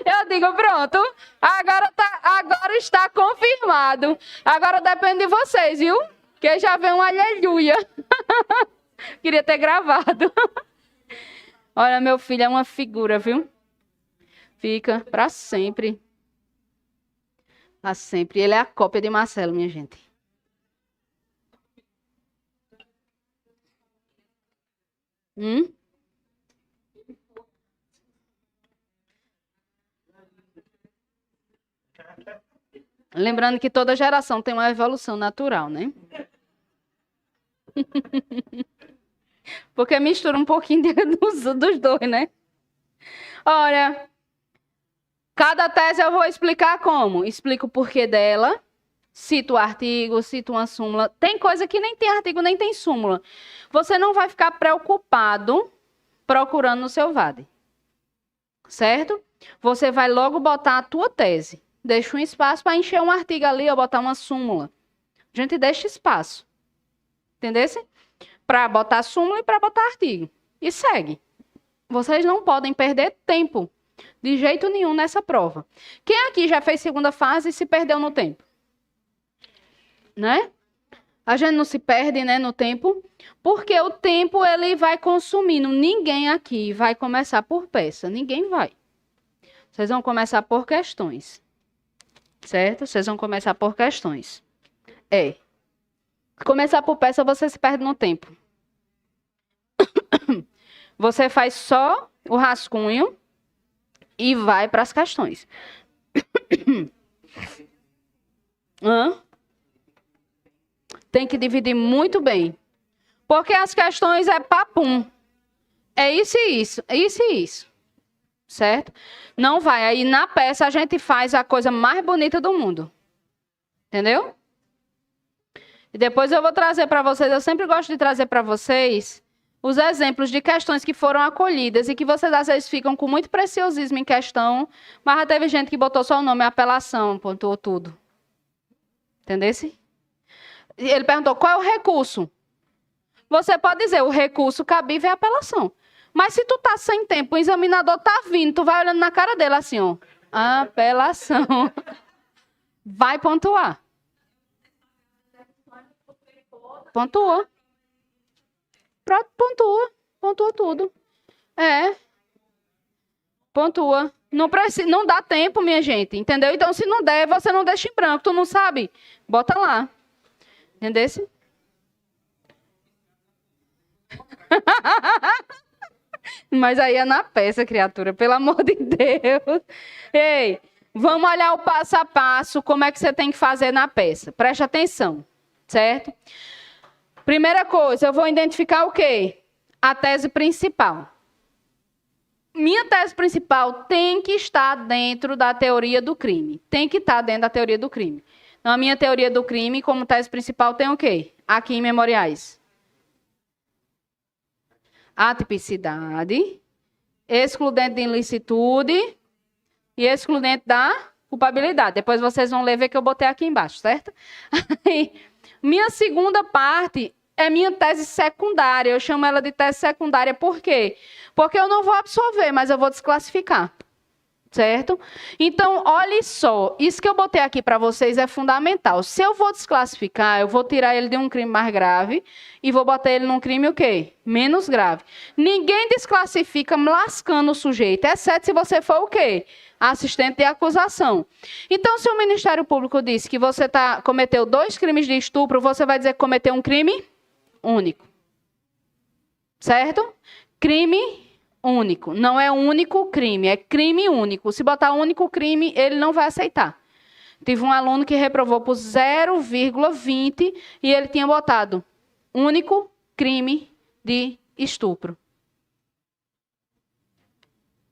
Eu digo: pronto, agora está confirmado. Agora depende de vocês, viu? Que já vem um aleluia. Queria ter gravado. Olha, meu filho é uma figura, viu? Fica para sempre. Para sempre. Ele é a cópia de Marcelo, minha gente. Lembrando que toda geração tem uma evolução natural, né? Porque mistura um pouquinho dos dois, né? Olha, cada tese eu vou explicar como. Explico o porquê dela, cito o artigo, cito uma súmula. Tem coisa que nem tem artigo, nem tem súmula. Você não vai ficar preocupado procurando no seu VAD. Certo? Você vai logo botar a tua tese. Deixa um espaço para encher um artigo ali ou botar uma súmula. A gente deixa espaço. Entendesse? Para botar súmula e para botar artigo. E segue. Vocês não podem perder tempo de jeito nenhum nessa prova. Quem aqui já fez segunda fase e se perdeu no tempo? Né? A gente não se perde, né, no tempo, porque o tempo ele vai consumindo. Ninguém aqui vai começar por peça. Ninguém vai. Vocês vão começar por questões. Certo? Vocês vão começar por questões. Começar por peça, você se perde no tempo. Você faz só o rascunho e vai para as questões. Tem que dividir muito bem. Porque as questões é papum. É isso e isso. É isso e isso. Certo? Não vai. Aí na peça a gente faz a coisa mais bonita do mundo. Entendeu? E depois eu vou trazer para vocês, eu sempre gosto de trazer para vocês os exemplos de questões que foram acolhidas e que vocês às vezes ficam com muito preciosismo em questão, mas já teve gente que botou só o nome, apelação, pontuou tudo. Entendesse? Ele perguntou, qual é o recurso? Você pode dizer, o recurso cabível é apelação. Mas se tu tá sem tempo, o examinador tá vindo, tu vai olhando na cara dele assim, ó. Apelação. Vai pontuar. Pontua. Pronto, pontua. Pontua tudo. Pontua. Não precisa, não dá tempo, minha gente. Entendeu? Então, se não der, você não deixa em branco. Tu não sabe? Bota lá. Entendeu? Mas aí é na peça, criatura. Pelo amor de Deus. Ei, vamos olhar o passo a passo. Como é que você tem que fazer na peça. Preste atenção. Certo? Primeira coisa, eu vou identificar o quê? A tese principal. Minha tese principal tem que estar dentro da teoria do crime. Tem que estar dentro da teoria do crime. Então, a minha teoria do crime, como tese principal, tem o quê? Aqui em memoriais. Atipicidade, excludente de ilicitude e excludente da culpabilidade. Depois vocês vão ler ver que eu botei aqui embaixo, certo? Minha segunda parte é minha tese secundária. Eu chamo ela de tese secundária por quê? Porque eu não vou absolver, mas eu vou desclassificar. Certo? Então, olhe só. Isso que eu botei aqui para vocês é fundamental. Se eu vou desclassificar, eu vou tirar ele de um crime mais grave e vou botar ele num crime o quê? Menos grave. Ninguém desclassifica lascando o sujeito, exceto se você for o quê? Assistente de acusação. Então, se o Ministério Público disse que você cometeu 2 crimes de estupro, você vai dizer que cometeu um crime único. Certo? Crime único. Não é único crime, é crime único. Se botar único crime, ele não vai aceitar. Tive um aluno que reprovou por 0,20 e ele tinha botado único crime de estupro.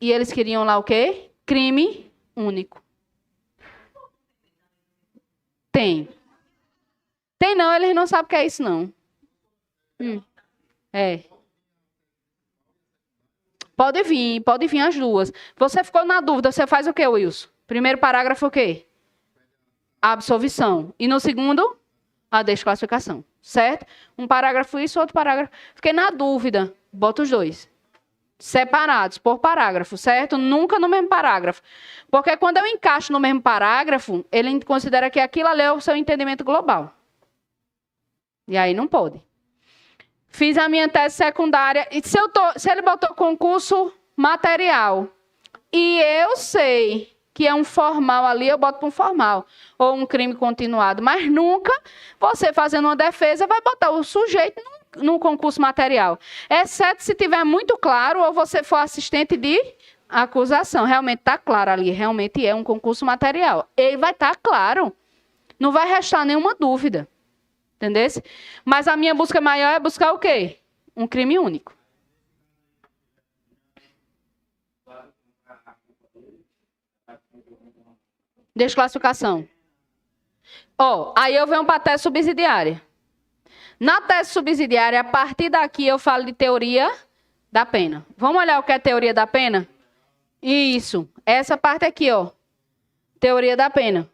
E eles queriam lá o quê? Crime único. Tem. Tem não, eles não sabem o que é isso não. Pode vir as duas. Você ficou na dúvida, você faz o quê, Wilson? Primeiro parágrafo o quê? A absolvição. E no segundo, a desclassificação. Certo? Um parágrafo isso, outro parágrafo. Fiquei na dúvida, bota os dois. Separados, por parágrafo, certo? Nunca no mesmo parágrafo. Porque quando eu encaixo no mesmo parágrafo, ele considera que aquilo ali é o seu entendimento global. E aí não pode. Fiz a minha tese secundária. E se ele botou concurso material e eu sei que é um formal ali, eu boto para um formal. Ou um crime continuado. Mas nunca você fazendo uma defesa vai botar o sujeito num concurso material. Exceto se tiver muito claro ou você for assistente de acusação. Realmente está claro ali. Realmente é um concurso material. Ele vai estar claro. Não vai restar nenhuma dúvida. Entendeu? Mas a minha busca maior é buscar o quê? Um crime único. Desclassificação. Aí eu venho para a tese subsidiária. Na tese subsidiária, a partir daqui eu falo de teoria da pena. Vamos olhar o que é teoria da pena? Isso. Essa parte aqui, ó. Teoria da pena.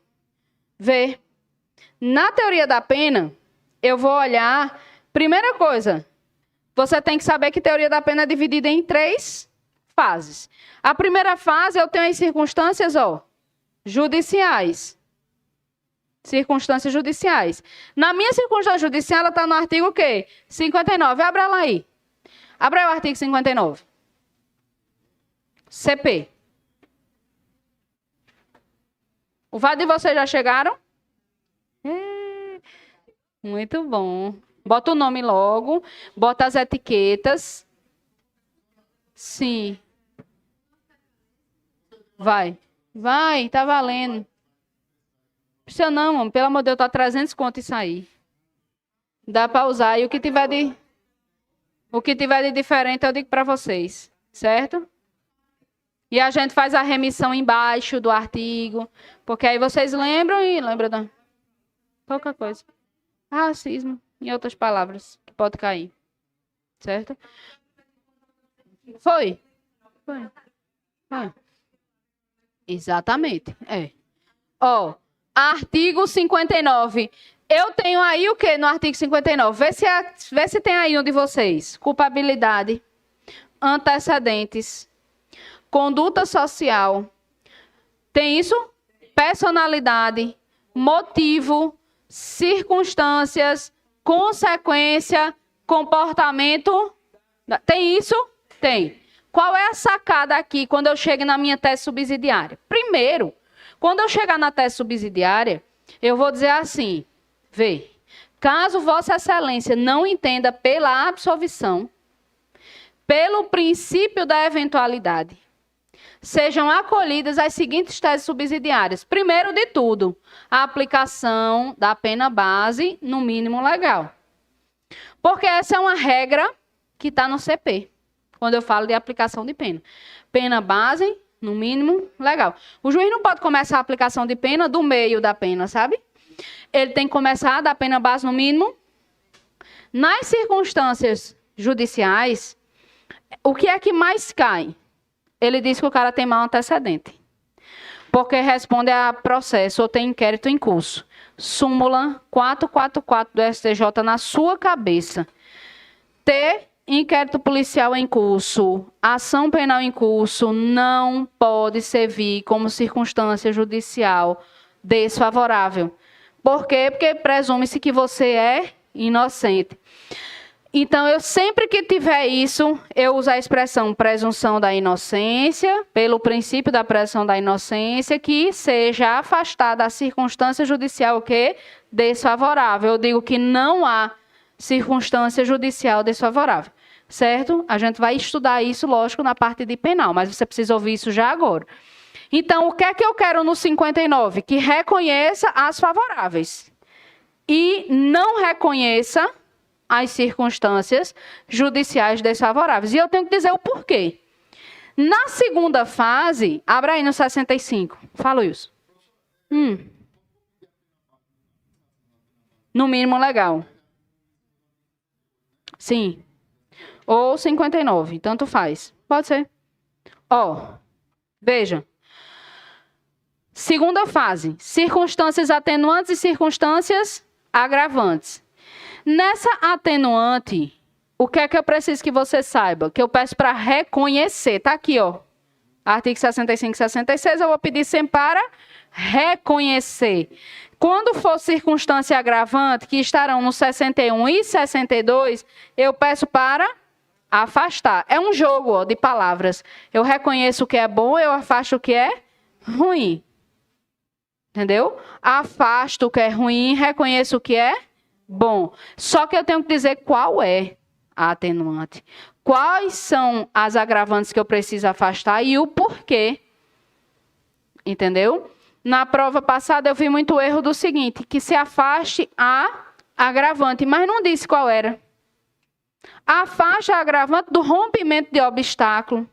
Vê. Na teoria da pena, eu vou olhar... Primeira coisa, você tem que saber que teoria da pena é dividida em 3 fases. A primeira fase, eu tenho as circunstâncias, ó, judiciais. Circunstâncias judiciais. Na minha circunstância judicial, ela está no artigo o quê? 59. Abra ela aí. Abra aí o artigo 59. CP. O vários de vocês já chegaram? Muito bom. Bota o nome logo. Bota as etiquetas. Sim. Vai. Vai, tá valendo. Precisa não, mano. Pelo amor de Deus, tá 300 conto isso aí. Dá para usar. E o que tiver de diferente, eu digo para vocês. Certo? E a gente faz a remissão embaixo do artigo. Porque aí vocês lembram e lembram da... Pouca coisa. Racismo, em outras palavras, que pode cair. Certo? Foi. Exatamente. É. Ó, artigo 59. Eu tenho aí o que no artigo 59? Vê se tem aí um de vocês. Culpabilidade, antecedentes, conduta social. Tem isso? Personalidade, motivo, circunstâncias, consequência, comportamento. Tem isso? Tem. Qual é a sacada aqui quando eu chego na minha tese subsidiária? Primeiro, quando eu chegar na tese subsidiária, eu vou dizer assim, vê, caso Vossa Excelência não entenda pela absolvição, pelo princípio da eventualidade, sejam acolhidas as seguintes teses subsidiárias. Primeiro de tudo, a aplicação da pena base no mínimo legal. Porque essa é uma regra que está no CP, quando eu falo de aplicação de pena. Pena base, no mínimo legal. O juiz não pode começar a aplicação de pena do meio da pena, sabe? Ele tem que começar da pena base no mínimo. Nas circunstâncias judiciais, o que é que mais cai? Ele diz que o cara tem mau antecedente. Porque responde a processo ou tem inquérito em curso. Súmula 444 do STJ na sua cabeça. Ter inquérito policial em curso, ação penal em curso, não pode servir como circunstância judicial desfavorável. Por quê? Porque presume-se que você é inocente. Então, eu sempre que tiver isso, eu uso a expressão presunção da inocência, pelo princípio da presunção da inocência, que seja afastada a circunstância judicial que desfavorável. Eu digo que não há circunstância judicial desfavorável, certo? A gente vai estudar isso, lógico, na parte de penal, mas você precisa ouvir isso já agora. Então, o que é que eu quero no 59? Que reconheça as favoráveis e não reconheça as circunstâncias judiciais desfavoráveis. E eu tenho que dizer o porquê. Na segunda fase, abra aí no 65. Fala isso. No mínimo legal. Sim. Ou 59, tanto faz. Pode ser. Ó, veja. Segunda fase, circunstâncias atenuantes e circunstâncias agravantes. Nessa atenuante, o que é que eu preciso que você saiba? Que eu peço para reconhecer. Está aqui, ó. Artigo 65 e 66, eu vou pedir sempre para reconhecer. Quando for circunstância agravante, que estarão no 61 e 62, eu peço para afastar. É um jogo, ó, de palavras. Eu reconheço o que é bom, eu afasto o que é ruim. Entendeu? Afasto o que é ruim, reconheço o que é bom. Só que eu tenho que dizer qual é a atenuante. Quais são as agravantes que eu preciso afastar e o porquê. Entendeu? Na prova passada eu vi muito erro do seguinte, que se afaste a agravante, mas não disse qual era. Afaste a agravante do rompimento de obstáculo.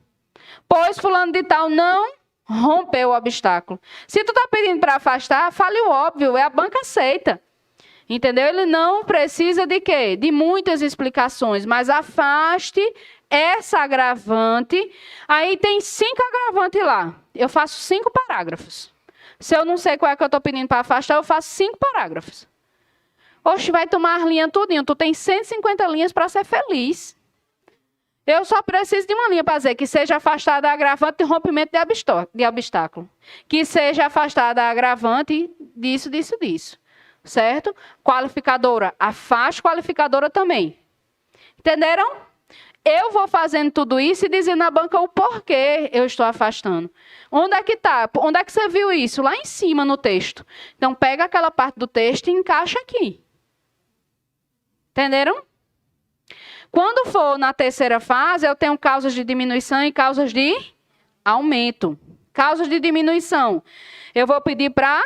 Pois fulano de tal não rompeu o obstáculo. Se tu está pedindo para afastar, fale o óbvio, a banca aceita. Entendeu? Ele não precisa de quê? De muitas explicações, mas afaste essa agravante, aí tem 5 agravantes lá. Eu faço 5 parágrafos. Se eu não sei qual é que eu estou pedindo para afastar, eu faço 5 parágrafos. Oxe, vai tomar as linhas tudinho. Tu tem 150 linhas para ser feliz. Eu só preciso de uma linha para dizer que seja afastada a agravante de rompimento de obstáculo. Que seja afastada a agravante disso, disso, disso. Certo? Qualificadora. Afaste qualificadora também. Entenderam? Eu vou fazendo tudo isso e dizendo na banca o porquê eu estou afastando. Onde é que está? Onde é que você viu isso? Lá em cima no texto. Então, pega aquela parte do texto e encaixa aqui. Entenderam? Quando for na terceira fase, eu tenho causas de diminuição e causas de aumento. Causas de diminuição. Eu vou pedir para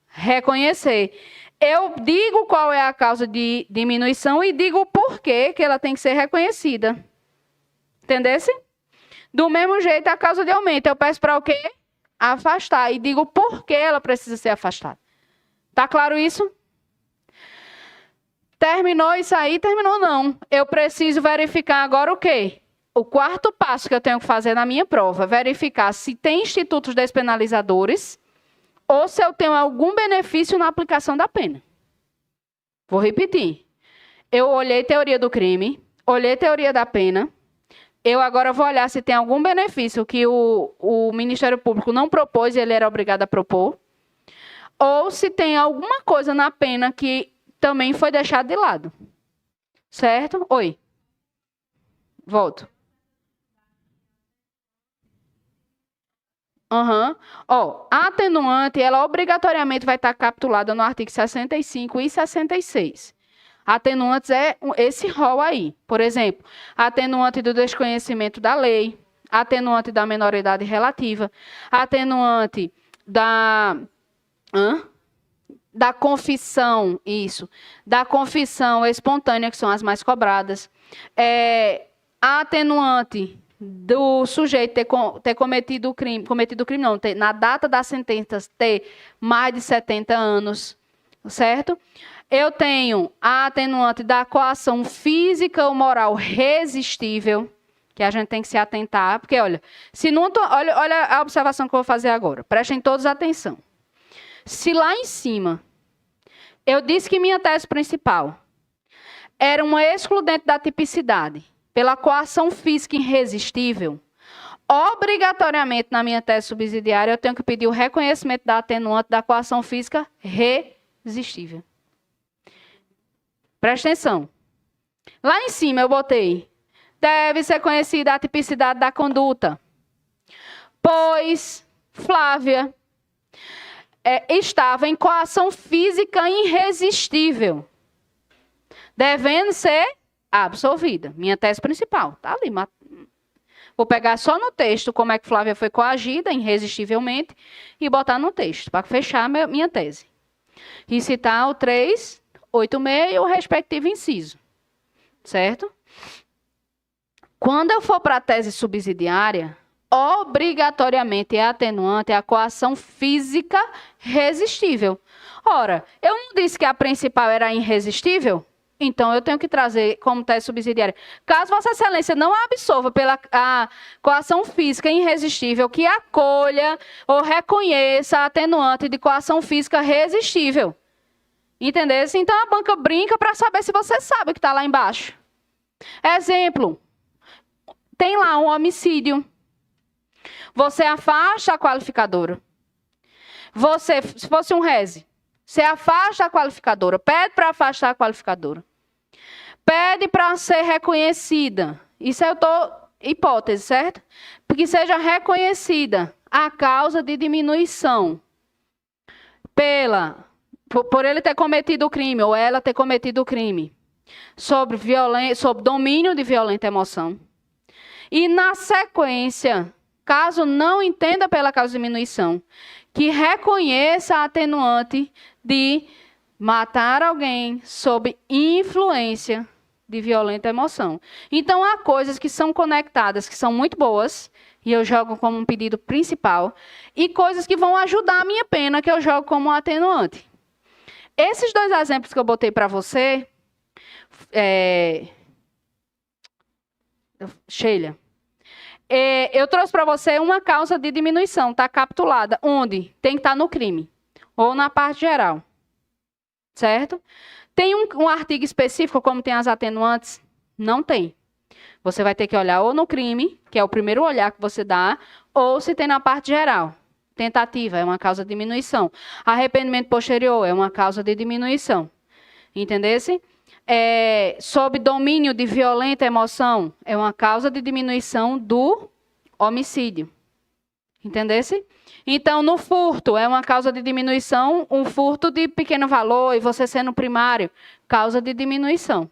reconhecer. Eu digo qual é a causa de diminuição e digo o porquê que ela tem que ser reconhecida. Entendesse? Do mesmo jeito, a causa de aumento. Eu peço para o quê? Afastar. E digo por que ela precisa ser afastada. Tá claro isso? Terminou isso aí? Terminou não. Eu preciso verificar agora o quê? O quarto passo que eu tenho que fazer na minha prova. Verificar se tem institutos despenalizadores ou se eu tenho algum benefício na aplicação da pena. Vou repetir. Eu olhei teoria do crime, olhei teoria da pena. Eu agora vou olhar se tem algum benefício que o Ministério Público não propôs e ele era obrigado a propor. Ou se tem alguma coisa na pena que também foi deixado de lado. Certo? Oi. Volto. A atenuante, ela obrigatoriamente vai estar capitulada no artigo 65 e 66. Atenuantes é esse rol aí. Por exemplo, atenuante do desconhecimento da lei, atenuante da menoridade relativa, atenuante da confissão, da confissão espontânea, que são as mais cobradas. A atenuante do sujeito ter cometido crime não, na data das sentenças ter mais de 70 anos, certo? Eu tenho a atenuante da coação física ou moral resistível, que a gente tem que se atentar, porque olha a observação que eu vou fazer agora, prestem todos atenção. Se lá em cima eu disse que minha tese principal era uma excludente da tipicidade pela coação física irresistível, obrigatoriamente na minha tese subsidiária eu tenho que pedir o reconhecimento da atenuante da coação física resistível. Presta atenção. Lá em cima eu botei, deve ser conhecida a tipicidade da conduta, pois Flávia estava em coação física irresistível, devendo ser absolvida. Minha tese principal, tá ali. Vou pegar só no texto como é que Flávia foi coagida irresistivelmente e botar no texto, para fechar minha tese. E citar o 386 e o respectivo inciso. Certo? Quando eu for para a tese subsidiária, obrigatoriamente é atenuante a coação física resistível. Ora, eu não disse que a principal era irresistível? Então, eu tenho que trazer como tese subsidiária. Caso Vossa Excelência não absolva pela coação física irresistível, que acolha ou reconheça a atenuante de coação física resistível. Entendeu? Então, a banca brinca para saber se você sabe o que está lá embaixo. Exemplo. Tem lá um homicídio. Você afasta a qualificadora. Se fosse um rese, você afasta a qualificadora. Pede para afastar a qualificadora. Pede para ser reconhecida. Isso eu estou hipótese, certo? Porque seja reconhecida a causa de diminuição por ele ter cometido o crime ou ela ter cometido o crime sob domínio de violenta emoção. E na sequência, caso não entenda pela causa de diminuição, que reconheça a atenuante de matar alguém sob influência de violenta emoção. Então, há coisas que são conectadas, que são muito boas, e eu jogo como um pedido principal, e coisas que vão ajudar a minha pena, que eu jogo como um atenuante. Esses dois exemplos que eu botei para você, Sheila. Eu trouxe para você uma causa de diminuição, está capitulada. Onde? Tem que estar no crime. Ou na parte geral. Certo? Tem um artigo específico, como tem as atenuantes? Não tem. Você vai ter que olhar ou no crime, que é o primeiro olhar que você dá, ou se tem na parte geral. Tentativa é uma causa de diminuição. Arrependimento posterior é uma causa de diminuição. Entendesse? Sob domínio de violenta emoção é uma causa de diminuição do homicídio. Entendesse? Então, no furto, é uma causa de diminuição, um furto de pequeno valor, e você sendo primário, causa de diminuição.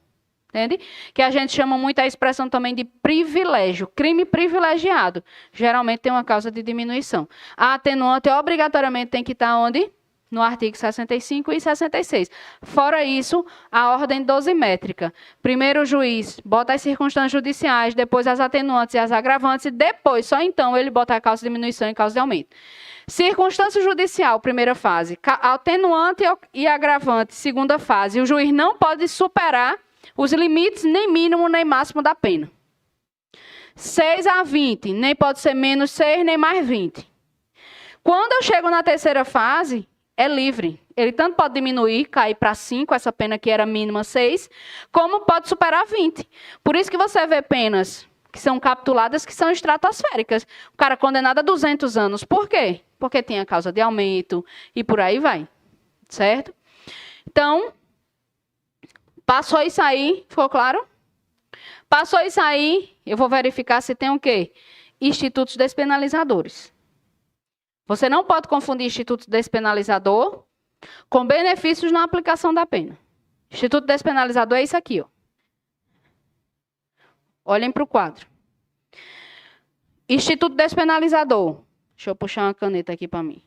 Entende? Que a gente chama muito a expressão também de privilégio, crime privilegiado. Geralmente tem uma causa de diminuição. A atenuante obrigatoriamente tem que estar onde? No artigo 65 e 66. Fora isso, a ordem dosimétrica. Primeiro o juiz bota as circunstâncias judiciais, depois as atenuantes e as agravantes, e depois, só então, ele bota a causa de diminuição e causa de aumento. Circunstância judicial, primeira fase. Atenuante e agravante, segunda fase. O juiz não pode superar os limites nem mínimo nem máximo da pena. 6 a 20, nem pode ser menos 6 nem mais 20. Quando eu chego na terceira fase, é livre. Ele tanto pode diminuir, cair para 5, essa pena que era mínima 6, como pode superar 20. Por isso que você vê penas que são capituladas, que são estratosféricas. O cara condenado a 200 anos. Por quê? Porque tem a causa de aumento e por aí vai. Certo? Então, passou isso aí, ficou claro? Passou isso aí, eu vou verificar se tem o quê? Institutos despenalizadores. Você não pode confundir instituto despenalizador com benefícios na aplicação da pena. Instituto despenalizador é isso aqui, ó. Olhem para o quadro. Instituto despenalizador. Deixa eu puxar uma caneta aqui para mim.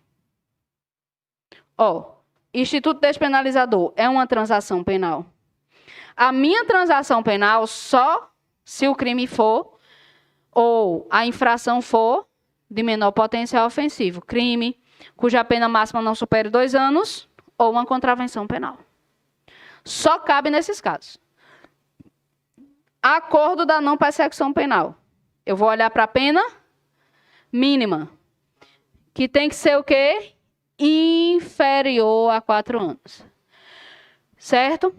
Ó, instituto despenalizador é uma transação penal. A minha transação penal só se o crime for ou a infração for de menor potencial ofensivo. Crime cuja pena máxima não supere 2 anos ou uma contravenção penal. Só cabe nesses casos. Acordo da não persecução penal. Eu vou olhar para a pena mínima, que tem que ser o quê? Inferior a 4 anos. Certo?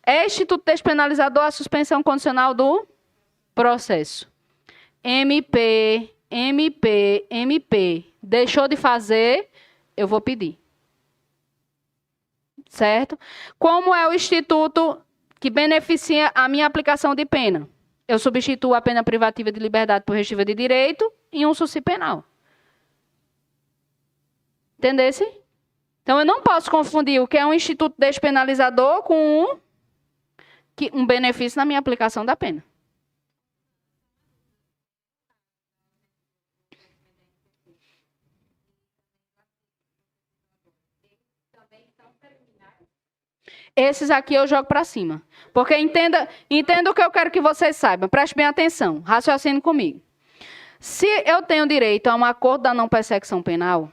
É instituto despenalizador a suspensão condicional do processo. MP. Deixou de fazer, eu vou pedir. Certo? Como é o instituto que beneficia a minha aplicação de pena? Eu substituo a pena privativa de liberdade por restritiva de direito em um súci penal. Entendesse? Então, eu não posso confundir o que é um instituto despenalizador com um benefício na minha aplicação da pena. Esses aqui eu jogo para cima. Porque entenda o que eu quero que vocês saibam. Preste bem atenção. Raciocine comigo. Se eu tenho direito a um acordo da não persecução penal,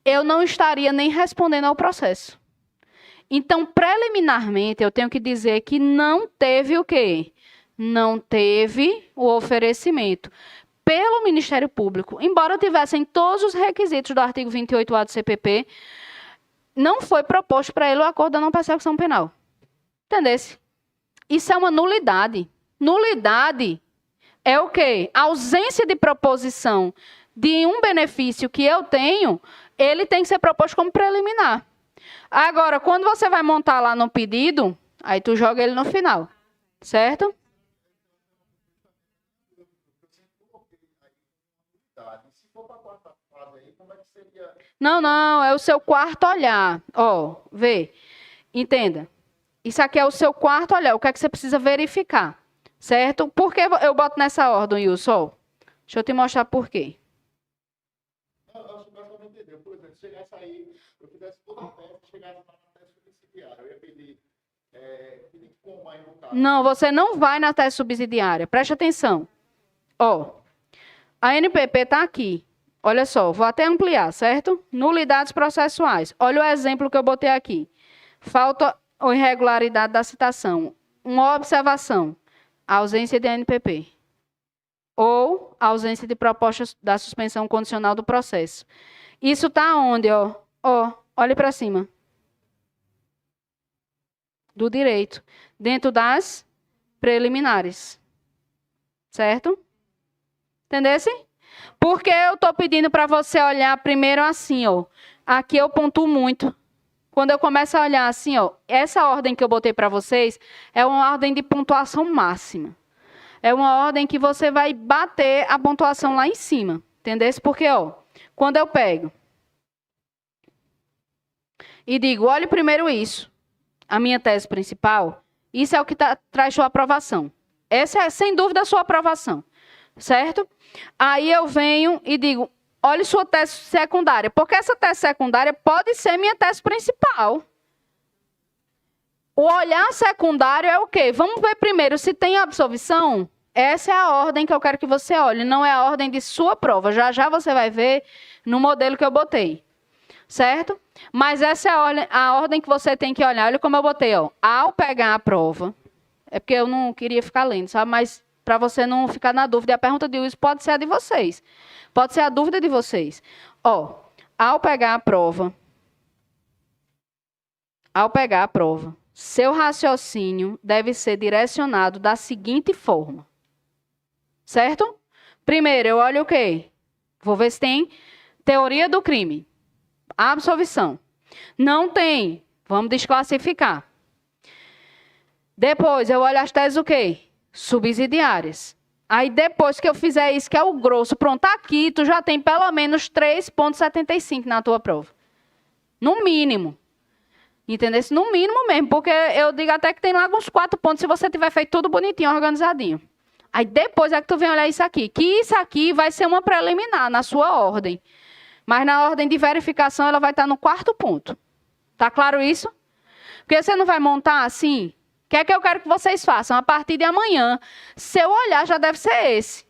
eu não estaria nem respondendo ao processo. Então, preliminarmente, eu tenho que dizer que não teve o quê? Não teve o oferecimento pelo Ministério Público. Embora tivessem todos os requisitos do artigo 28A do CPP, não foi proposto para ele o acordo da não persecução penal. Entendesse? Isso é uma nulidade. Nulidade é o quê? A ausência de proposição de um benefício que eu tenho, ele tem que ser proposto como preliminar. Agora, quando você vai montar lá no pedido, aí tu joga ele no final. Certo? Não, é o seu quarto olhar. Ó, vê. Entenda. Isso aqui é o seu quarto olhar. O que é que você precisa verificar? Certo? Por que eu boto nessa ordem, Wilson? Deixa eu te mostrar por quê. Eu acho que eu não entendeu. Por exemplo, se chegasse aí, eu fizesse toda a peça, chegasse na tese subsidiária, eu ia pedir como aí no caso. Não, você não vai na tese subsidiária. Preste atenção. Ó, a NPP está aqui. Olha só, vou até ampliar, certo? Nulidades processuais. Olha o exemplo que eu botei aqui. Falta ou irregularidade da citação. Uma observação. ausência de ANPP. Ou ausência de proposta da suspensão condicional do processo. Isso está onde, ó? Ó, olhe para cima. Do direito. Dentro das preliminares. Certo? Entendesse? Porque eu estou pedindo para você olhar primeiro assim, ó. Aqui eu pontuo muito. Quando eu começo a olhar assim, ó, essa ordem que eu botei para vocês é uma ordem de pontuação máxima. É uma ordem que você vai bater a pontuação lá em cima. Entendesse? Porque, ó, quando eu pego e digo, olhe primeiro isso, a minha tese principal, isso é o que traz sua aprovação. Essa é, sem dúvida, a sua aprovação. Certo? Aí eu venho e digo, olhe sua tese secundária, porque essa tese secundária pode ser minha tese principal. O olhar secundário é o quê? Vamos ver primeiro se tem absolvição. Essa é a ordem que eu quero que você olhe, não é a ordem de sua prova. Já já você vai ver no modelo que eu botei. Certo? Mas essa é a ordem que você tem que olhar. Olha como eu botei, ó. Ao pegar a prova, é porque eu não queria ficar lendo, sabe? Mas para você não ficar na dúvida, a pergunta de Wilson pode ser a de vocês. Pode ser a dúvida de vocês. Ó, ao pegar a prova, seu raciocínio deve ser direcionado da seguinte forma. Certo? Primeiro, eu olho o quê? Vou ver se tem teoria do crime. Absolvição. Não tem. Vamos desclassificar. Depois, eu olho as teses o quê? Subsidiárias. Aí, depois que eu fizer isso, que é o grosso, pronto, aqui, tu já tem pelo menos 3,75 na tua prova. No mínimo. Entendeu? No mínimo mesmo, porque eu digo até que tem lá uns 4 pontos se você tiver feito tudo bonitinho, organizadinho. Aí, depois é que tu vem olhar isso aqui. Que isso aqui vai ser uma preliminar na sua ordem. Mas na ordem de verificação, ela vai estar no 4º ponto. Tá claro isso? Porque você não vai montar assim... O que é que eu quero que vocês façam? A partir de amanhã, seu olhar já deve ser esse.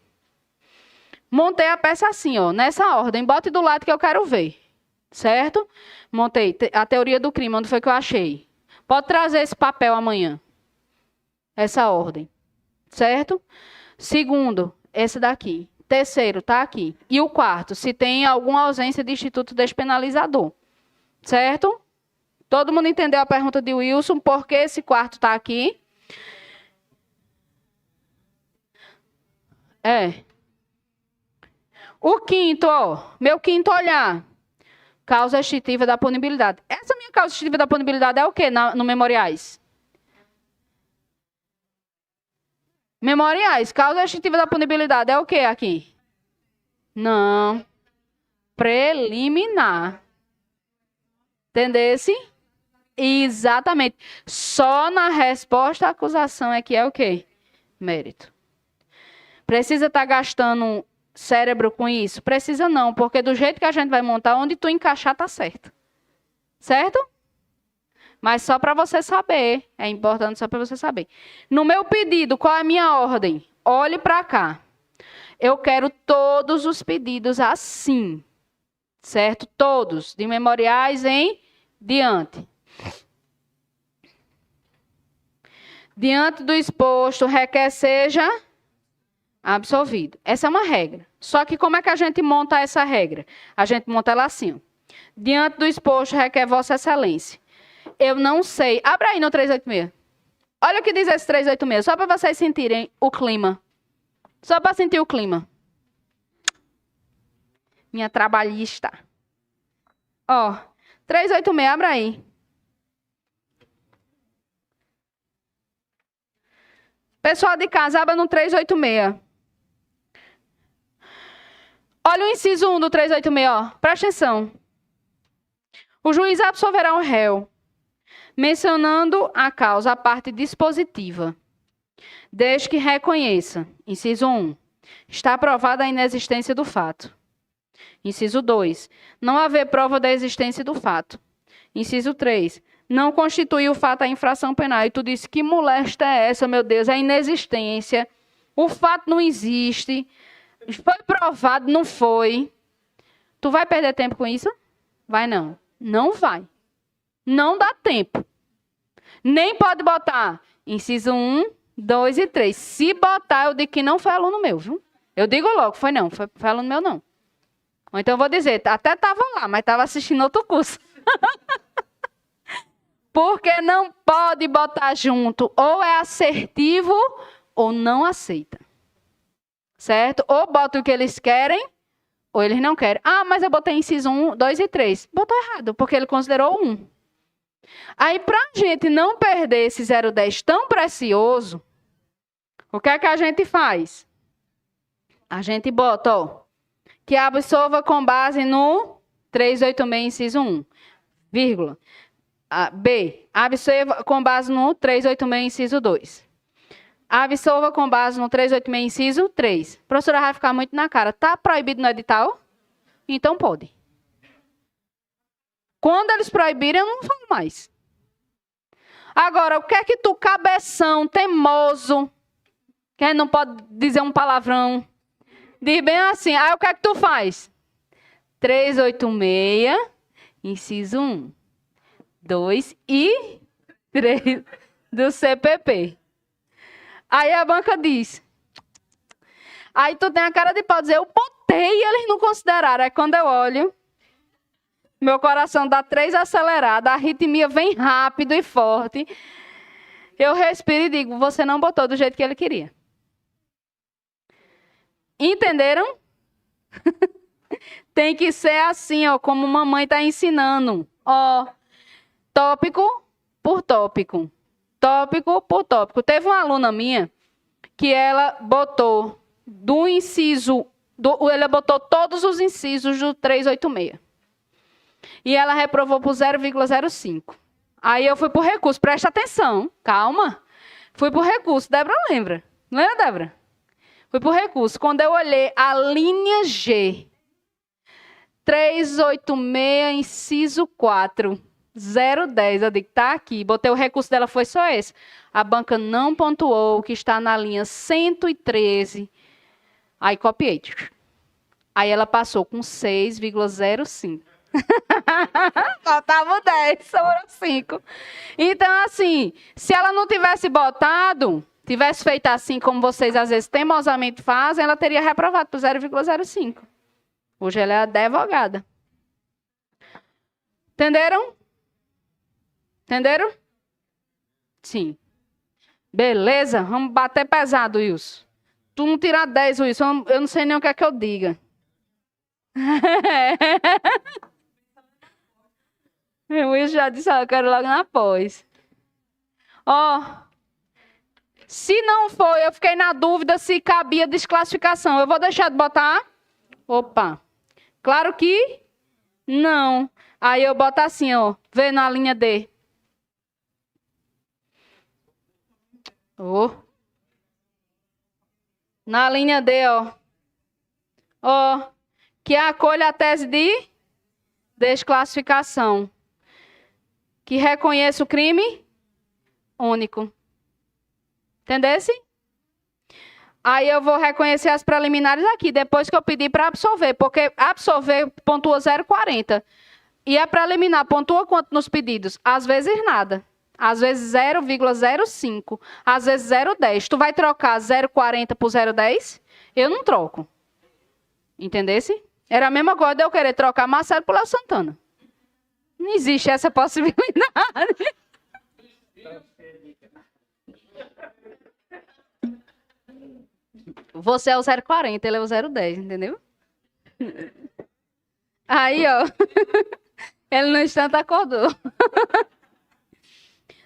Montei a peça assim, ó, nessa ordem. Bote do lado que eu quero ver. Certo? Montei a teoria do crime, onde foi que eu achei. Pode trazer esse papel amanhã. Essa ordem. Certo? Segundo, esse daqui. Terceiro, tá aqui. E o 4º, se tem alguma ausência de instituto despenalizador. Certo? Todo mundo entendeu a pergunta de Wilson? Por que esse 4º está aqui? É. O 5º, ó. Meu 5º olhar. Causa extintiva da punibilidade. Essa minha causa extintiva da punibilidade é o quê no memoriais? Memoriais. Causa extintiva da punibilidade é o quê aqui? Não. Preliminar. Entendesse? Exatamente. Só na resposta à acusação é que é o quê? Mérito. Precisa estar gastando cérebro com isso? Precisa não, porque do jeito que a gente vai montar, onde tu encaixar tá certo. Certo? Mas só para você saber. É importante só para você saber. No meu pedido, qual é a minha ordem? Olhe para cá. Eu quero todos os pedidos assim. Certo? Todos. De memoriais em diante. Diante do exposto, requer seja absolvido. Essa é uma regra. Só que como é que a gente monta essa regra? A gente monta ela assim. Ó. Diante do exposto, requer Vossa Excelência. Eu não sei. Abra aí no 386. Olha o que diz esse 386, só para vocês sentirem o clima. Só para sentir o clima. Minha trabalhista. Ó, 386, abra aí. Pessoal de casa, abra no 386. Olha o inciso 1 do 386, ó. Presta atenção. O juiz absolverá o réu, mencionando a causa, a parte dispositiva, desde que reconheça, inciso 1, está aprovada a inexistência do fato. Inciso 2, não haver prova da existência do fato. Inciso 3, não constitui o fato a infração penal. E tu disse, que molesta é essa, meu Deus? É a inexistência. O fato não existe. Foi provado, não foi. Tu vai perder tempo com isso? Vai não. Não vai. Não dá tempo. Nem pode botar inciso 1, 2 e 3. Se botar, eu digo que não foi aluno meu, viu? Eu digo logo, foi não, foi aluno meu não. Ou então eu vou dizer, até estava lá, mas estava assistindo outro curso. Porque não pode botar junto, ou é assertivo ou não aceita. Certo? Ou bota o que eles querem, ou eles não querem. Ah, mas eu botei inciso 1, 2 e 3. Botou errado, porque ele considerou 1. Aí, para a gente não perder esse 0,10 tão precioso, o que é que a gente faz? A gente bota, ó, que absorva com base no 386, inciso 1, vírgula. B, absorva com base no 386, inciso 2. Absorva com base no 386, inciso 3. Professora, vai ficar muito na cara. Tá proibido no edital? Então pode. Quando eles proibirem, eu não falo mais. Agora, o que é que tu, cabeção, teimoso, que não pode dizer um palavrão, diz bem assim, aí o que é que tu faz? 386, inciso 1. 2 e 3 do CPP. Aí a banca diz. Aí tu tem a cara de pau dizer, eu botei e eles não consideraram. Aí quando eu olho, meu coração dá 3 aceleradas, a arritmia vem rápido e forte. Eu respiro e digo, você não botou do jeito que ele queria. Entenderam? Tem que ser assim, ó, como mamãe está ensinando. Ó. Tópico por tópico. Tópico por tópico. Teve uma aluna minha que ela botou do inciso... ela botou todos os incisos do 386. E ela reprovou por 0,05. Aí eu fui por recurso. Presta atenção. Calma. Fui por recurso. Débora lembra? Lembra, Débora? Fui por recurso. Quando eu olhei a linha G, 386, inciso 4... 0,10, eu digo, tá aqui. Botei o recurso dela, foi só esse. A banca não pontuou, que está na linha 113. Aí copiei. Aí ela passou com 6,05. Faltava 10, sobrou 5. Então, assim, se ela não tivesse botado, tivesse feito assim, como vocês às vezes teimosamente fazem, ela teria reprovado por 0,05. Hoje ela é advogada. Entenderam? Entenderam? Sim. Beleza, vamos bater pesado, Wilson. Tu não tirar 10, Wilson, eu não sei nem o que é que eu diga. O Wilson já disse, eu quero logo na pós. Ó, se não for, eu fiquei na dúvida se cabia desclassificação. Eu vou deixar de botar? Opa. Claro que não. Aí eu boto assim, ó, vê na linha D. Oh. Na linha D, ó. Ó. Que acolha a tese de desclassificação. Que reconheça o crime único. Entendesse? Aí eu vou reconhecer as preliminares aqui, depois que eu pedir para absolver. Porque absolver pontua 0,40. E a preliminar pontua quanto nos pedidos? Às vezes nada. Às vezes 0,05. Às vezes 0,10. Tu vai trocar 0,40 por 0,10? Eu não troco. Entendesse? Era a mesma coisa de eu querer trocar Marcelo por Léo Santana. Não existe essa possibilidade. Você é o 0,40, ele é o 0,10, entendeu? Aí, ó. Ele no instante acordou.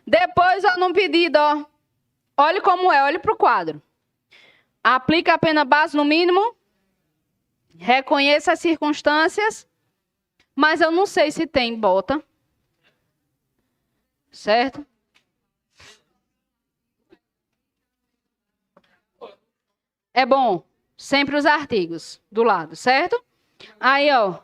Depois, ó, num pedido, ó. Olhe como é, olhe para o quadro. Aplica a pena base no mínimo. Reconheça as circunstâncias. Mas eu não sei se tem, bota. Certo? É bom, sempre os artigos do lado, certo? Aí, ó.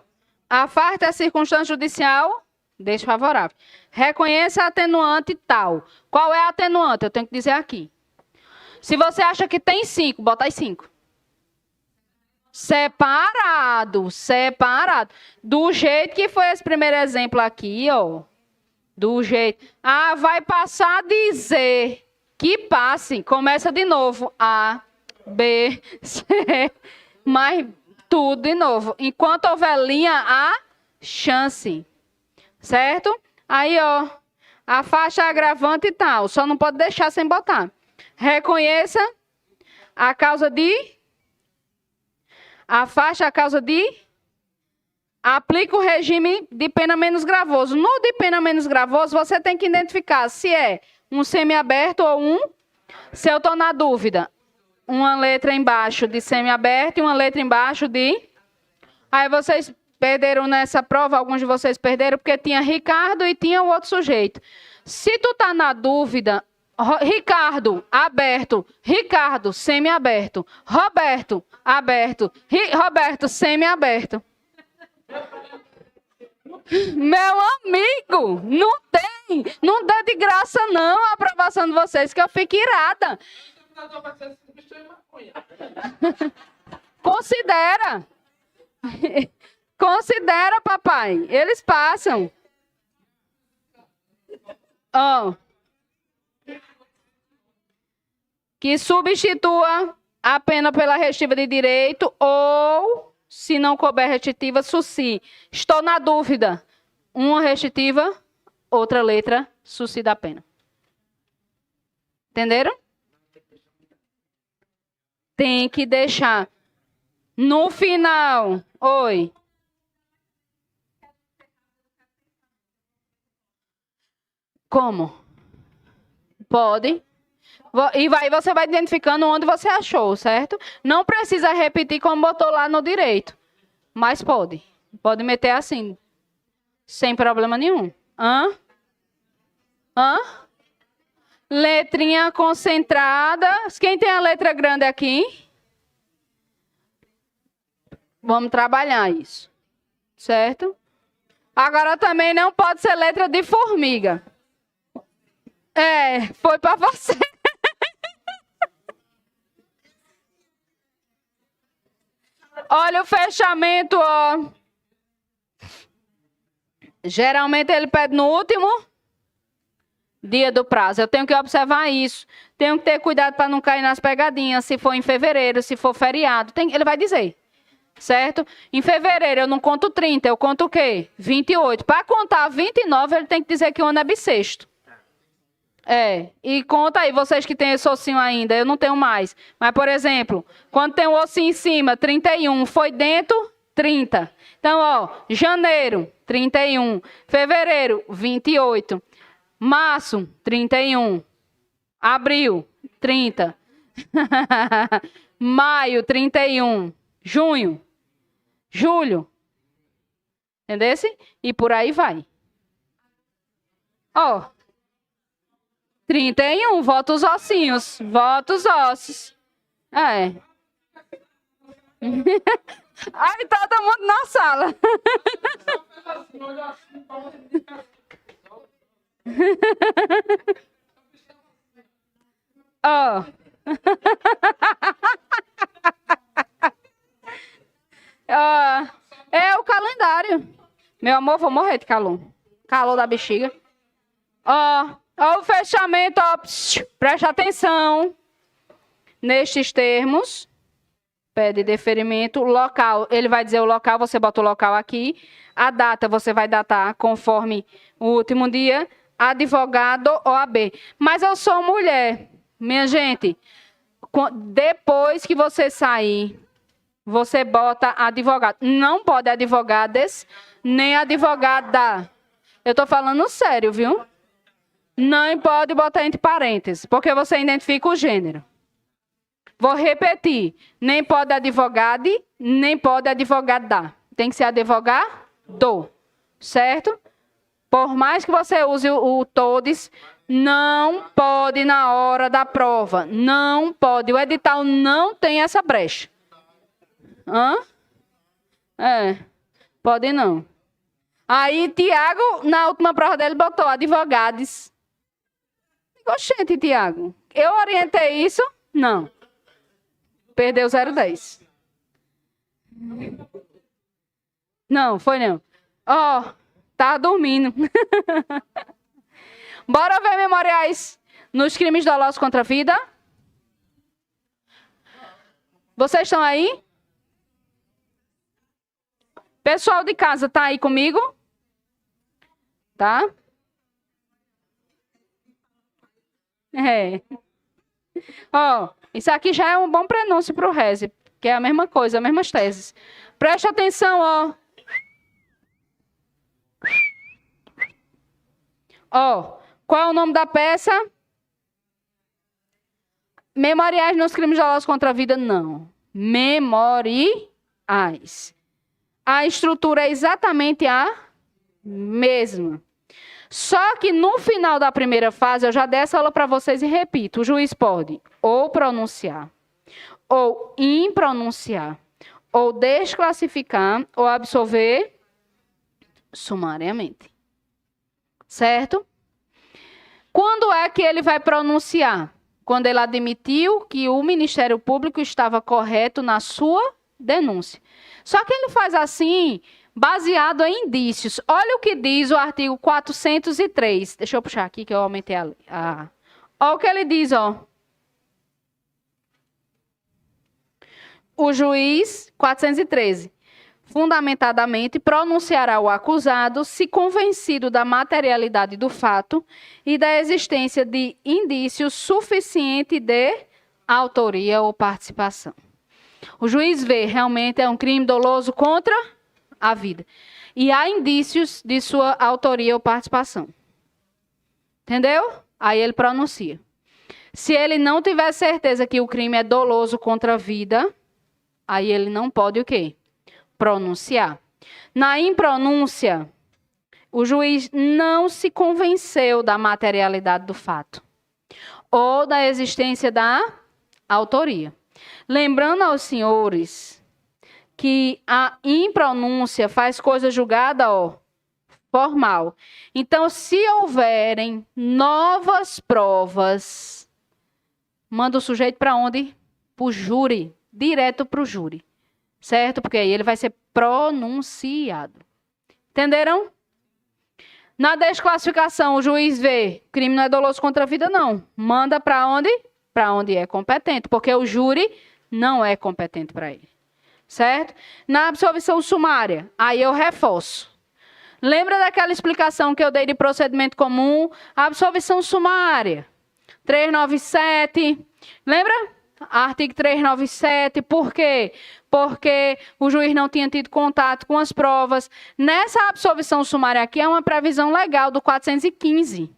Afarta a circunstância judicial. Deixa favorável. Reconheça a atenuante tal. Qual é a atenuante? Eu tenho que dizer aqui. Se você acha que tem 5, bota aí 5. Separado. Separado. Do jeito que foi esse primeiro exemplo aqui, ó. Do jeito. Ah, vai passar a dizer Que passe. Começa de novo. A, B, C, mais tudo de novo. Enquanto houver linha, há chance. Certo? Aí, ó. A faixa agravante e tal. Só não pode deixar sem botar. Reconheça a causa de... A faixa a causa de... Aplica o regime de pena menos gravoso. No de pena menos gravoso, você tem que identificar se é um semiaberto ou um... Se eu estou na dúvida, uma letra embaixo de semiaberto e uma letra embaixo de... Aí vocês perderam nessa prova, alguns de vocês perderam, porque tinha Ricardo e tinha o outro sujeito. Se tu tá na dúvida, Ricardo, aberto. Ricardo, semiaberto. Roberto, aberto. Roberto, semiaberto. Meu amigo, não dá de graça não a aprovação de vocês, que eu fico irada. Considera. Considera, papai. Eles passam. Ó. Que substitua a pena pela restritiva de direito ou... Se não couber restritiva, suci. Estou na dúvida. Uma restritiva, outra letra, suci da pena. Entenderam? Tem que deixar. No final. Oi. Como? Pode. E você vai identificando onde você achou, certo? Não precisa repetir como botou lá no direito. Mas pode. Pode meter assim. Sem problema nenhum. Hã? Letrinha concentrada. Quem tem a letra grande aqui? Vamos trabalhar isso. Certo? Agora também não pode ser letra de formiga. Foi para você. Olha o fechamento, ó. Geralmente ele pede no último dia do prazo. Eu tenho que observar isso. Tenho que ter cuidado para não cair nas pegadinhas. Se for em fevereiro, se for feriado. Ele vai dizer. Certo? Em fevereiro eu não conto 30, eu conto o quê? 28. Para contar 29, ele tem que dizer que o ano é bissexto. E conta aí, vocês que têm esse ossinho ainda, eu não tenho mais. Mas, por exemplo, quando tem o ossinho em cima, 31, foi dentro, 30. Então, ó, janeiro, 31. Fevereiro, 28. Março, 31. Abril, 30. Maio, 31. Junho, julho. Entendesse? E por aí vai. Ó. 31, volta os ossinhos. Volta os ossos. Ai, todo mundo na sala. Ó. É o calendário. Meu amor, vou morrer de calor. Calor da bexiga. Ó o fechamento, ó. Preste atenção. Nestes termos. Pede deferimento. Local, ele vai dizer o local, você bota o local aqui. A data, você vai datar conforme o último dia. Advogado, OAB. Mas eu sou mulher. Minha gente, depois que você sair, você bota advogado. Não pode advogadas, nem advogada. Eu tô falando sério, viu? Não pode botar entre parênteses, porque você identifica o gênero. Vou repetir. Nem pode advogado, nem pode advogada. Tem que ser advogado, certo? Por mais que você use o todes, não pode na hora da prova. Não pode. O edital não tem essa brecha. Pode não. Aí, Tiago, na última prova dele, botou advogados. Oxente, Tiago, eu orientei isso? Não. Perdeu 0,10. Não, foi não. Ó, tá dormindo. Bora ver memoriais. Nos crimes dolosos contra a vida? Vocês estão aí? Pessoal de casa, tá aí comigo? Tá? É. Ó, isso aqui já é um bom prenúncio para o RESE, que é a mesma coisa, as mesmas teses. Preste atenção, ó. Ó, qual é o nome da peça? Memoriais nos crimes dolosos contra a vida? Não. Memoriais. A estrutura é exatamente a mesma. Só que no final da primeira fase, eu já dei essa aula para vocês e repito, o juiz pode ou pronunciar, ou impronunciar, ou desclassificar, ou absolver sumariamente. Certo? Quando é que ele vai pronunciar? Quando ele admitiu que o Ministério Público estava correto na sua denúncia. Só que ele faz assim, baseado em indícios. Olha o que diz o artigo 403. Deixa eu puxar aqui que eu aumentei a... Olha o que ele diz, ó. O juiz, 413, fundamentadamente pronunciará o acusado se convencido da materialidade do fato e da existência de indícios suficiente de autoria ou participação. O juiz vê, realmente é um crime doloso contra a vida. E há indícios de sua autoria ou participação. Entendeu? Aí ele pronuncia. Se ele não tiver certeza que o crime é doloso contra a vida, aí ele não pode o quê? Pronunciar. Na impronúncia, o juiz não se convenceu da materialidade do fato ou da existência da autoria. Lembrando aos senhores que a impronúncia faz coisa julgada, ó, formal. Então, se houverem novas provas, manda o sujeito para onde? Para o júri, direto para o júri. Certo? Porque aí ele vai ser pronunciado. Entenderam? Na desclassificação, o juiz vê, crime não é doloso contra a vida, não. Manda para onde? Para onde é competente, porque o júri não é competente para ele. Certo? Na absolvição sumária, aí eu reforço. Lembra daquela explicação que eu dei de procedimento comum? Absolvição sumária. 397. Lembra? Artigo 397. Por quê? Porque o juiz não tinha tido contato com as provas. Nessa absolvição sumária aqui é uma previsão legal do 415.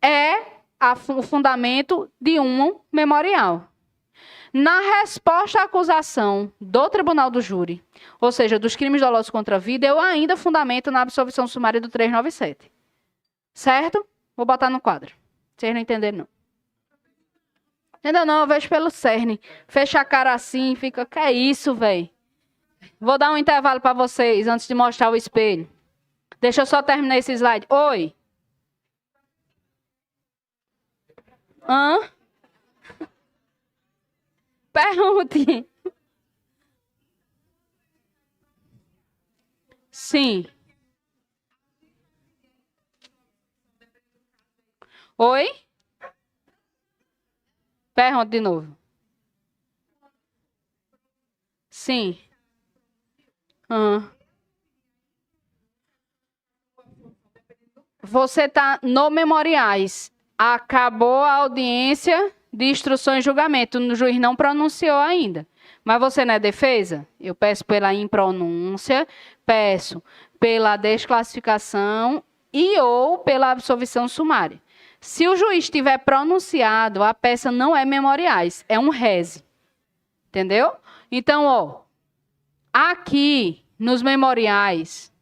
É o fundamento de um memorial. Na resposta à acusação do Tribunal do Júri, ou seja, dos crimes dolosos contra a vida, eu ainda fundamento na absolvição sumária do 397. Certo? Vou botar no quadro. Vocês não entenderam, não. Entendeu? Não, eu vejo pelo cerne. Fecha a cara assim, fica, que é isso, velho? Vou dar um intervalo para vocês, antes de mostrar o espelho. Deixa eu só terminar esse slide. Oi? Hã? Pergunte. Sim. Oi? Pergunte de novo. Sim. Você está no memoriais. Acabou a audiência de instrução e julgamento. O juiz não pronunciou ainda. Mas você não é defesa? Eu peço pela impronúncia, peço pela desclassificação e ou pela absolvição sumária. Se o juiz tiver pronunciado, a peça não é memoriais, é um rese. Entendeu? Então, ó, aqui nos memoriais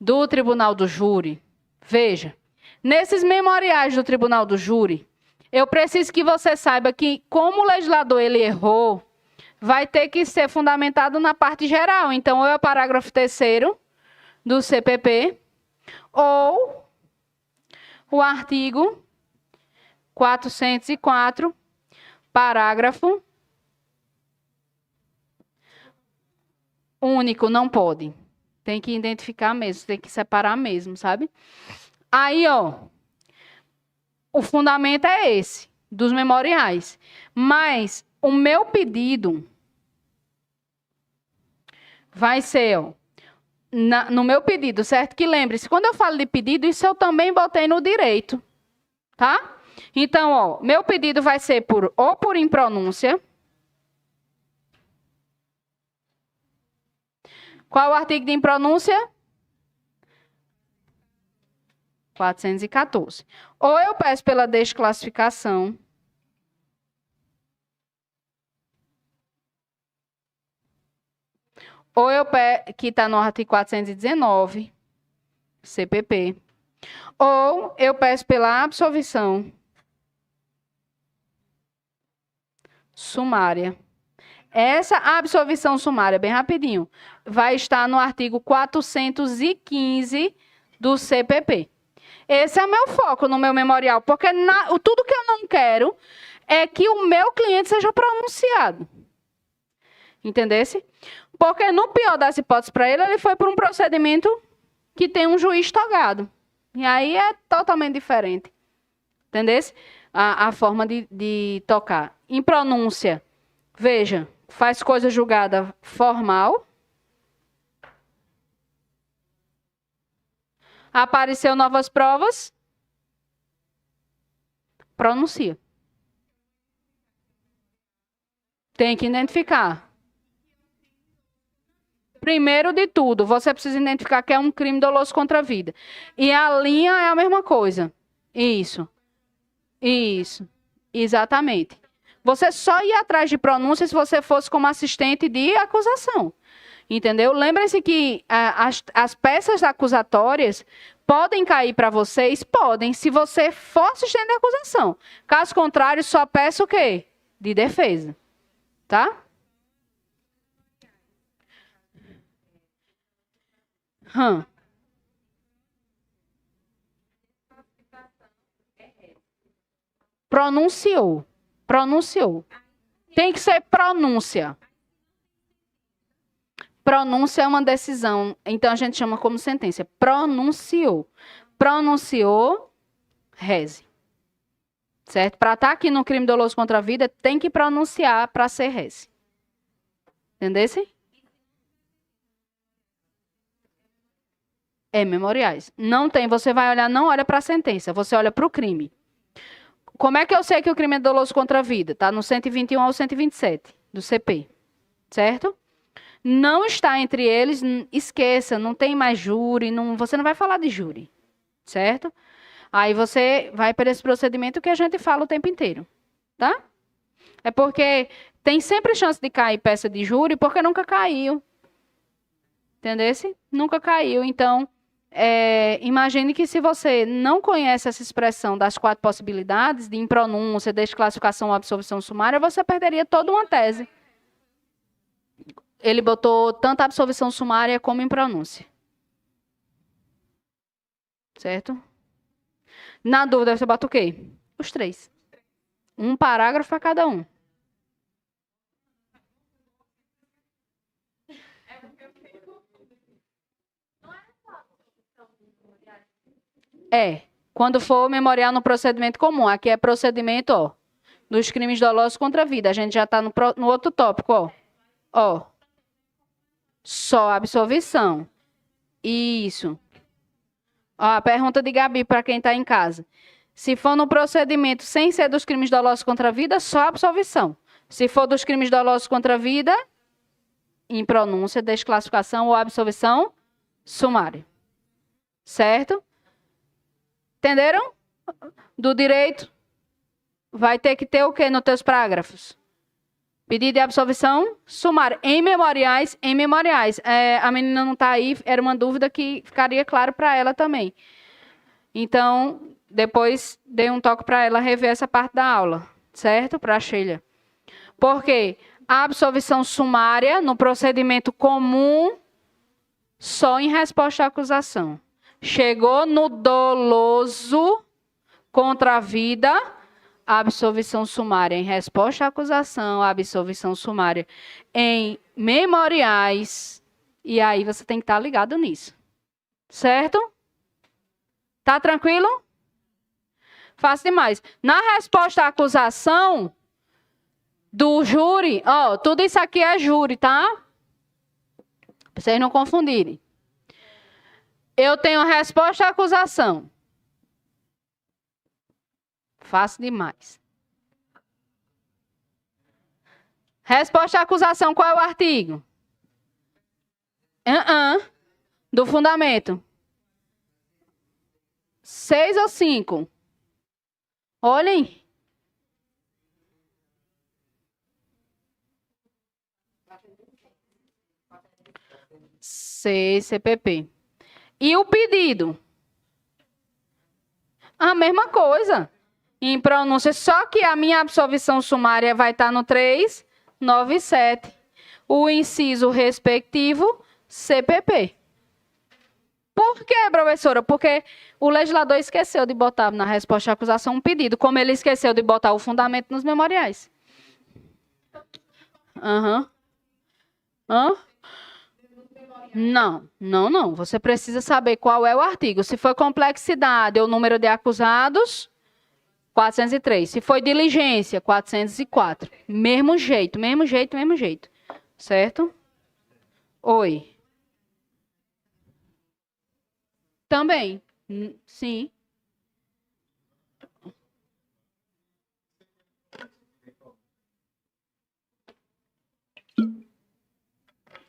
do Tribunal do Júri, veja, nesses memoriais do Tribunal do Júri, eu preciso que você saiba que, como o legislador ele errou, vai ter que ser fundamentado na parte geral. Então, ou é o parágrafo 3º do CPP, ou o artigo 404, parágrafo único, não pode. Tem que identificar mesmo, tem que separar mesmo, sabe? Aí, ó, o fundamento é esse, dos memoriais. Mas o meu pedido vai ser, ó, no meu pedido, certo? Que lembre-se, quando eu falo de pedido, isso eu também botei no direito, tá? Então, ó, meu pedido vai ser ou por impronúncia. Qual o artigo de impronúncia? 414. Ou eu peço pela desclassificação. Ou eu peço, que está no artigo 419, CPP. Ou eu peço pela absolvição sumária. Essa absolvição sumária, bem rapidinho, vai estar no artigo 415 do CPP. Esse é o meu foco no meu memorial, porque tudo que eu não quero é que o meu cliente seja pronunciado. Entendesse? Porque no pior das hipóteses para ele foi por um procedimento que tem um juiz togado. E aí é totalmente diferente. Entendesse? A forma de tocar. Em pronúncia, veja, faz coisa julgada formal. Apareceu novas provas. Pronuncia. Tem que identificar. Primeiro de tudo, você precisa identificar que é um crime doloso contra a vida. E a linha é a mesma coisa. Isso. Isso. Exatamente. Você só ia atrás de pronúncia se você fosse como assistente de acusação. Entendeu? Lembrem-se que as peças acusatórias podem cair para vocês? Podem, se você for assistente de acusação. Caso contrário, só peça o quê? De defesa. Tá? Pronunciou. Pronunciou. Tem que ser pronúncia. Pronúncia é uma decisão. Então, a gente chama como sentença. Pronunciou. Pronunciou, reze. Certo? Para estar aqui no crime doloso contra a vida, tem que pronunciar para ser reze. Entendesse? É memoriais. Não tem, você vai olhar, não olha para a sentença, você olha para o crime. Como é que eu sei que o crime é doloso contra a vida? Está no 121 ao 127 do CP. Certo? Não está entre eles, esqueça, não tem mais júri, você não vai falar de júri. Certo? Aí você vai para esse procedimento que a gente fala o tempo inteiro. Tá? É porque tem sempre chance de cair peça de júri, porque nunca caiu. Entendesse? Nunca caiu. Então, imagine que se você não conhece essa expressão das 4 possibilidades, de impronúncia, desclassificação ou absolvição sumária, você perderia toda uma tese. Ele botou tanto a absolvição sumária como impronúncia. Certo? Na dúvida, você bota o quê? Os 3. Um parágrafo para cada um. Quando for memorial no procedimento comum. Aqui é procedimento, ó, dos crimes dolosos contra a vida. A gente já está no outro tópico, ó. Ó. Só absolvição. Isso. Ó, a pergunta de Gabi para quem está em casa. Se for no procedimento sem ser dos crimes dolosos contra a vida, só absolvição. Se for dos crimes dolosos contra a vida, impronúncia, desclassificação ou absolvição sumária. Certo? Entenderam? Do direito, vai ter que ter o que nos teus parágrafos? Pedido de absolvição sumária. Em memoriais, em memoriais. A menina não está aí, era uma dúvida que ficaria claro para ela também. Então, depois dei um toque para ela rever essa parte da aula, certo? Para a Sheila. Porque a absolvição sumária, no procedimento comum, só em resposta à acusação. Chegou no doloso contra a vida, a absolvição sumária em resposta à acusação, a absolvição sumária em memoriais E aí você tem que estar ligado nisso. Certo? Tá tranquilo? Fácil demais. Na resposta à acusação do júri, ó, tudo isso aqui é júri, tá? Pra vocês não confundirem. Eu tenho a resposta à acusação. Fácil demais. Resposta à acusação, qual é o artigo? Do fundamento. 6 ou 5? Olhem. 6 CPP. E o pedido? A mesma coisa. Em pronúncia, só que a minha absolvição sumária vai estar no 397. O inciso respectivo, CPP. Por quê, professora? Porque o legislador esqueceu de botar na resposta à acusação um pedido, como ele esqueceu de botar o fundamento nos memoriais. Não. Você precisa saber qual é o artigo. Se foi complexidade ou número de acusados, 403. Se foi diligência, 404. Mesmo jeito. Certo? Oi. Também. Sim.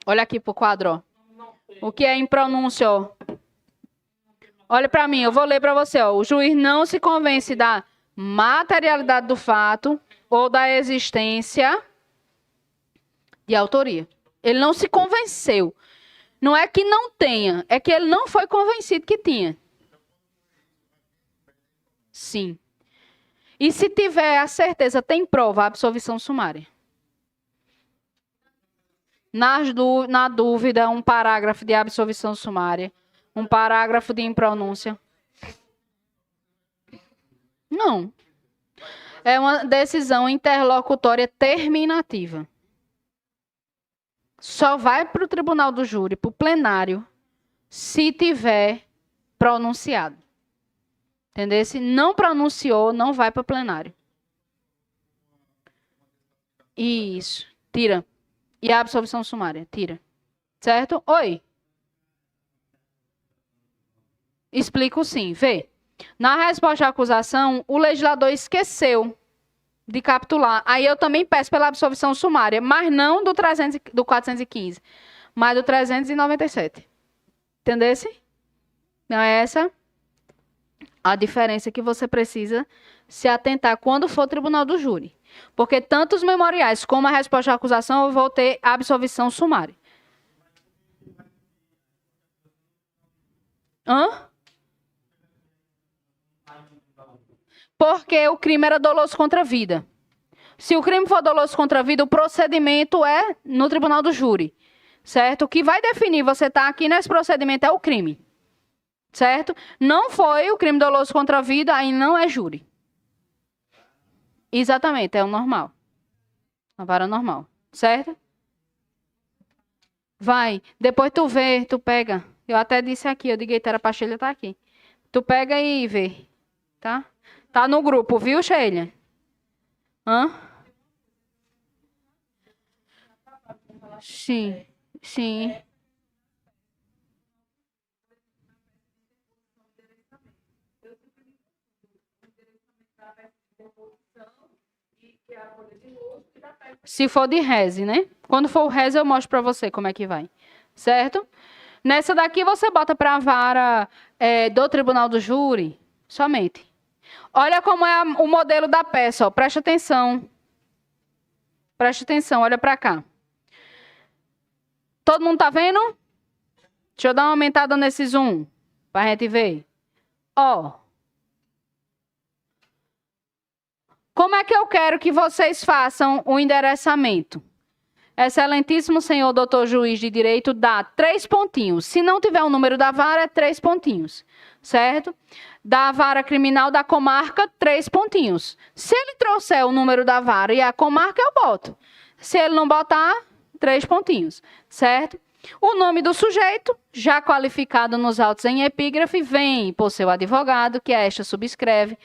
Olha aqui pro quadro, ó. O que é impronúncia, ó. Olha para mim, eu vou ler para você, ó. O juiz não se convence da materialidade do fato ou da existência de autoria. Ele não se convenceu. Não é que não tenha, é que ele não foi convencido que tinha. Sim. E se tiver a certeza, tem prova, absolvição sumária. Na dúvida, um parágrafo de absolvição sumária, um parágrafo de impronúncia. Não. É uma decisão interlocutória terminativa. Só vai para o tribunal do júri, para o plenário, se tiver pronunciado. Entendeu? Se não pronunciou, não vai para o plenário. Isso. Tira. E a absolvição sumária? Tira. Certo? Oi. Explico sim. Vê. Na resposta à acusação, o legislador esqueceu de capitular. Aí eu também peço pela absolvição sumária, mas não do 415, mas do 397. Entendesse? Então é essa a diferença que você precisa se atentar quando for tribunal do júri. Porque tanto os memoriais como a resposta à acusação eu vou ter absolvição sumária. Porque o crime era doloso contra a vida. Se o crime for doloso contra a vida, o procedimento é no tribunal do júri. Certo? O que vai definir você estar aqui nesse procedimento é o crime. Certo? Não foi o crime doloso contra a vida, aí não é júri. Exatamente, é o normal. A vara normal. Certo? Vai. Depois tu vê, tu pega. Eu até disse aqui, eu digo, Eita, a Sheila tá aqui. Tu pega e vê. Tá? Tá no grupo, viu, Sheila? Sim. Se for de reze, né? Quando for o reze, eu mostro para você como é que vai. Certo? Nessa daqui, você bota para a vara do tribunal do júri somente. Olha como é o modelo da peça, ó. Presta atenção. Presta atenção, olha para cá. Todo mundo tá vendo? Deixa eu dar uma aumentada nesse zoom, para a gente ver. Ó. Como é que eu quero que vocês façam o endereçamento? Excelentíssimo senhor doutor juiz de direito dá 3 pontinhos. Se não tiver o número da vara, é 3 pontinhos. Certo? Da vara criminal da comarca, 3 pontinhos. Se ele trouxer o número da vara e a comarca, eu boto. Se ele não botar, 3 pontinhos. Certo? O nome do sujeito, já qualificado nos autos em epígrafe, vem por seu advogado, que a esta subscreve,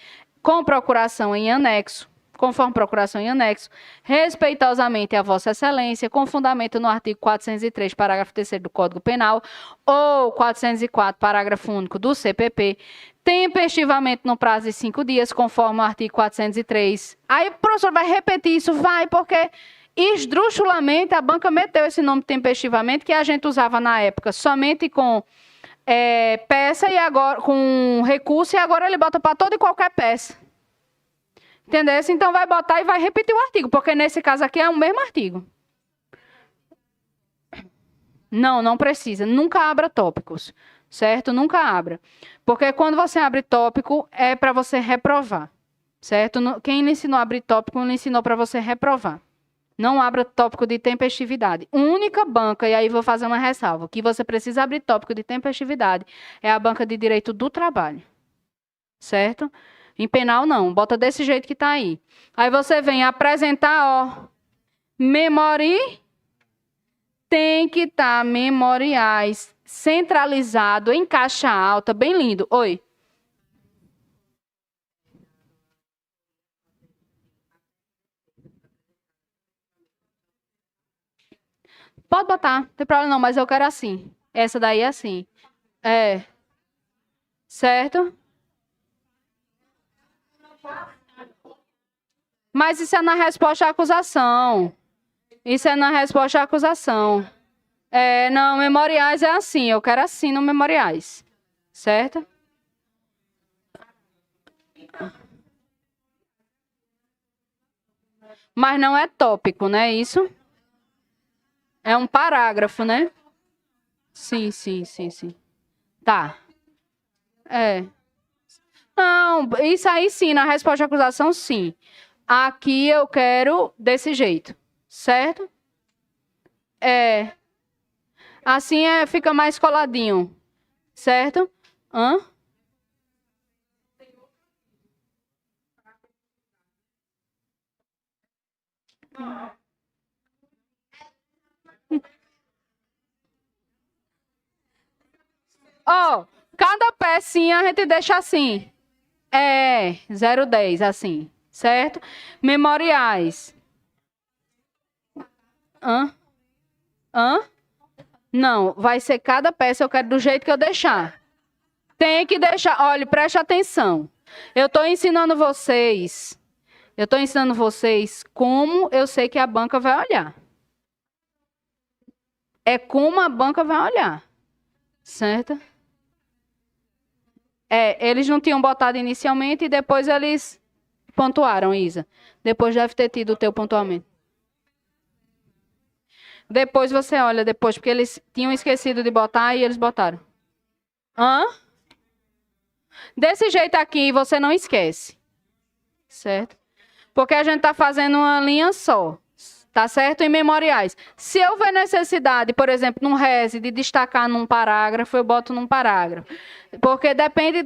com procuração em anexo, conforme procuração em anexo, respeitosamente a Vossa Excelência, com fundamento no artigo 403, parágrafo 3º do Código Penal, ou 404, parágrafo único do CPP, tempestivamente no prazo de 5 dias, conforme o artigo 403. Aí o professor vai repetir isso, vai, porque esdrúxulamente a banca meteu esse nome tempestivamente, que a gente usava na época somente com peça e agora com recurso, e agora ele bota para toda e qualquer peça. Entendeu? Então vai botar e vai repetir o artigo, porque nesse caso aqui é o mesmo artigo. Não precisa. Nunca abra tópicos, certo? Nunca abra. Porque quando você abre tópico, é para você reprovar, certo? Quem lhe ensinou a abrir tópico, lhe ensinou para você reprovar. Não abra tópico de tempestividade. Única banca, e aí vou fazer uma ressalva, que você precisa abrir tópico de tempestividade é a banca de direito do trabalho, certo? Em penal, não. Bota desse jeito que está aí. Aí você vem apresentar, tem que estar memoriais, centralizado, em caixa alta, bem lindo. Oi. Pode botar, não tem problema não, mas eu quero assim. Essa daí é assim. Certo? Mas isso é na resposta à acusação. Isso é na resposta à acusação. Não, memoriais é assim. Eu quero assim no memoriais. Certo? Mas não é tópico, né? Isso? É um parágrafo, né? Sim. Tá. Não, isso aí sim, na resposta à acusação, sim. Aqui eu quero desse jeito, certo? Assim fica mais coladinho, certo? Cada pecinha a gente deixa assim. 010, assim, certo? Memoriais. Não, vai ser cada peça, eu quero do jeito que eu deixar. Tem que deixar, olha, preste atenção. Eu estou ensinando vocês como eu sei que a banca vai olhar. É como a banca vai olhar, certo? Eles não tinham botado inicialmente e depois eles pontuaram, Isa. Depois deve ter tido o teu pontuamento. Depois você olha, porque eles tinham esquecido de botar e eles botaram. Desse jeito aqui você não esquece, certo? Porque a gente está fazendo uma linha só. Tá certo? Em memoriais. Se houver necessidade, por exemplo, num rese, de destacar num parágrafo, eu boto num parágrafo. Porque depende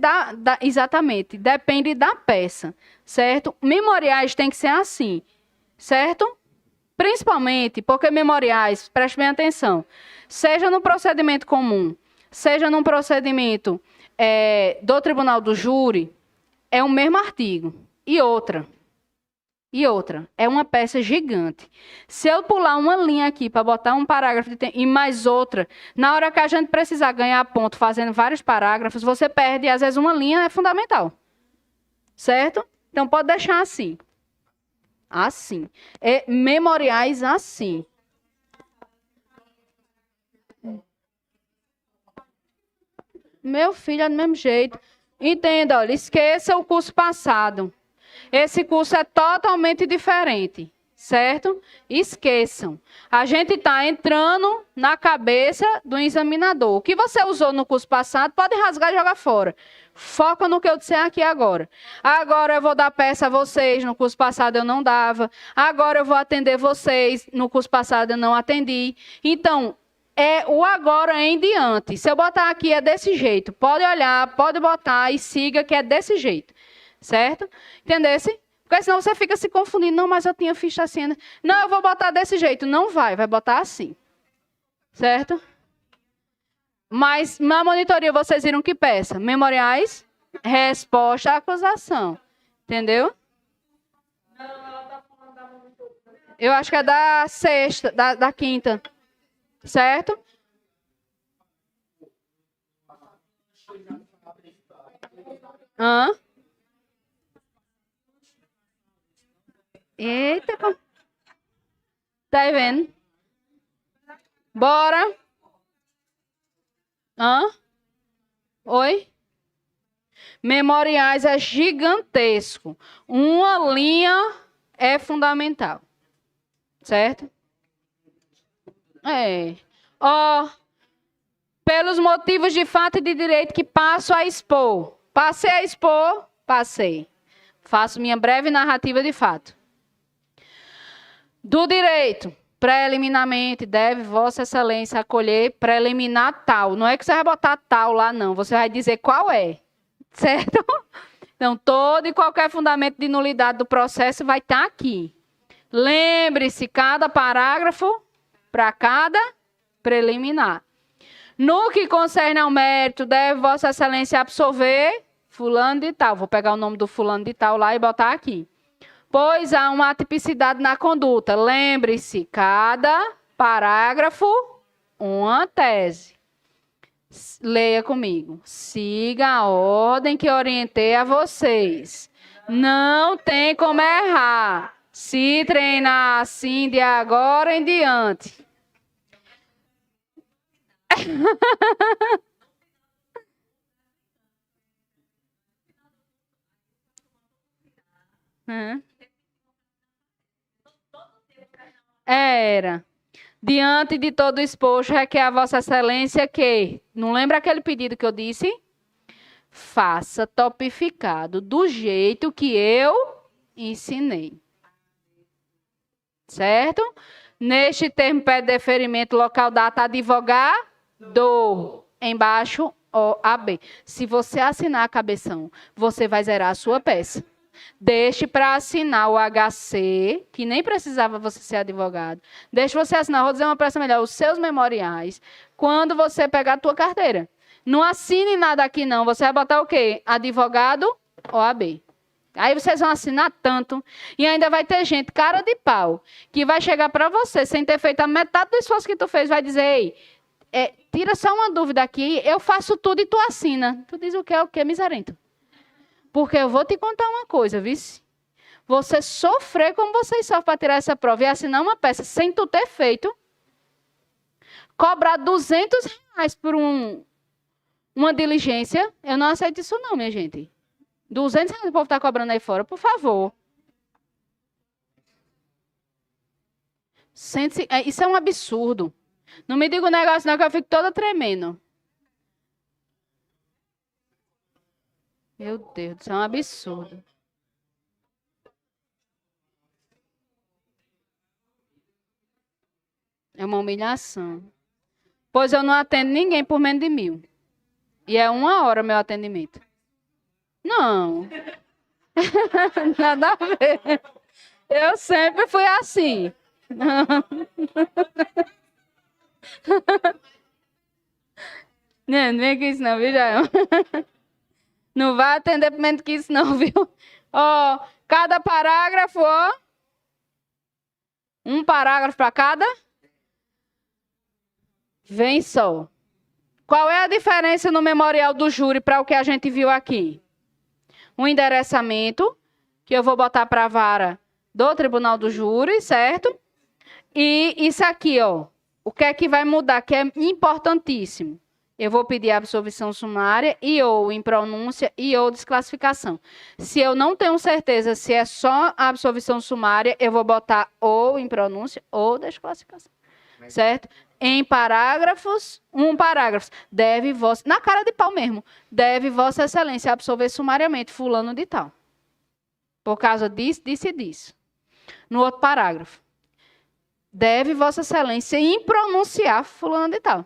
exatamente, depende da peça, certo? Memoriais tem que ser assim, certo? Principalmente porque memoriais, preste bem atenção, seja no procedimento comum, seja num procedimento do tribunal do júri, é o mesmo artigo. E outra, é uma peça gigante. Se eu pular uma linha aqui para botar um parágrafo e mais outra, na hora que a gente precisar ganhar ponto fazendo vários parágrafos, você perde, e às vezes uma linha é fundamental. Certo? Então pode deixar assim. Assim. Memoriais assim. Meu filho, é do mesmo jeito. Entenda, olha, esqueça o curso passado. Esse curso é totalmente diferente, certo? Esqueçam. A gente está entrando na cabeça do examinador. O que você usou no curso passado, pode rasgar e jogar fora. Foca no que eu disser aqui agora. Agora eu vou dar peça a vocês, no curso passado eu não dava. Agora eu vou atender vocês, no curso passado eu não atendi. Então, o agora em diante. Se eu botar aqui é desse jeito. Pode olhar, pode botar e siga que é desse jeito. Certo? Entendesse? Porque senão você fica se confundindo. Não, mas eu tinha ficha assim. Não, eu vou botar desse jeito. Não vai botar assim. Certo? Mas na monitoria vocês viram que peça? Memoriais, resposta à acusação. Entendeu? Eu acho que é da sexta, da quinta. Certo? Hã? Eita. Tá vendo? Bora. Hã? Oi? Memoriais é gigantesco. Uma linha é fundamental. Certo? É. Ó, pelos motivos de fato e de direito que passo a expor. Passei a expor? Passei. Faço minha breve narrativa de fato. Do direito, preliminarmente, deve Vossa Excelência acolher preliminar tal. Não é que você vai botar tal lá, não. Você vai dizer qual é. Certo? Então, todo e qualquer fundamento de nulidade do processo vai estar aqui. Lembre-se, cada parágrafo para cada preliminar. No que concerne ao mérito, deve Vossa Excelência absolver fulano de tal. Vou pegar o nome do fulano de tal lá e botar aqui. Pois há uma atipicidade na conduta. Lembre-se, cada parágrafo, uma tese. Leia comigo. Siga a ordem que orientei a vocês. Não tem como errar. Se treinar assim de agora em diante. Era. Diante de todo o exposto, requer a Vossa Excelência que... Não lembra aquele pedido que eu disse? Faça topificado do jeito que eu ensinei. Certo? Neste termo pede deferimento local data advogado. Embaixo, OAB. Se você assinar a cabeção, você vai zerar a sua peça. Deixe para assinar o HC, que nem precisava você ser advogado. Deixe você assinar, vou dizer uma peça melhor, os seus memoriais, quando você pegar a tua carteira. Não assine nada aqui não, você vai botar o quê? Advogado, OAB. Aí vocês vão assinar tanto, e ainda vai ter gente, cara de pau, que vai chegar para você, sem ter feito a metade do esforço que tu fez, vai dizer, ei, tira só uma dúvida aqui, eu faço tudo e tu assina. Tu diz o que, miserento? Porque eu vou te contar uma coisa, vice. Você sofrer como vocês sofrem para tirar essa prova e assinar uma peça sem tu ter feito, cobrar R$200 por uma diligência, eu não aceito isso não, minha gente. R$200 o povo está cobrando aí fora, por favor. Isso é um absurdo. Não me diga um negócio não que eu fico toda tremendo. Meu Deus, isso é um absurdo. É uma humilhação. Pois eu não atendo ninguém por menos de 1.000. E é 1 hora meu atendimento. Não. Nada a ver. Eu sempre fui assim. Não vem com isso não, viu, Jael? Não vai atender por menos que isso não, viu? Ó, cada parágrafo, ó. Um parágrafo para cada. Vem só. Qual é a diferença no memorial do júri para o que a gente viu aqui? Um endereçamento, que eu vou botar para a vara do Tribunal do Júri, certo? E isso aqui, ó. O que é que vai mudar, que é importantíssimo. Eu vou pedir absolvição sumária e ou impronúncia e ou desclassificação. Se eu não tenho certeza se é só a absolvição sumária, eu vou botar ou impronúncia ou desclassificação. Certo? Em parágrafos, um parágrafo. Deve vossa, na cara de pau mesmo, deve Vossa Excelência absolver sumariamente fulano de tal. Por causa disso, disso e disso. No outro parágrafo. Deve Vossa Excelência impronunciar fulano de tal.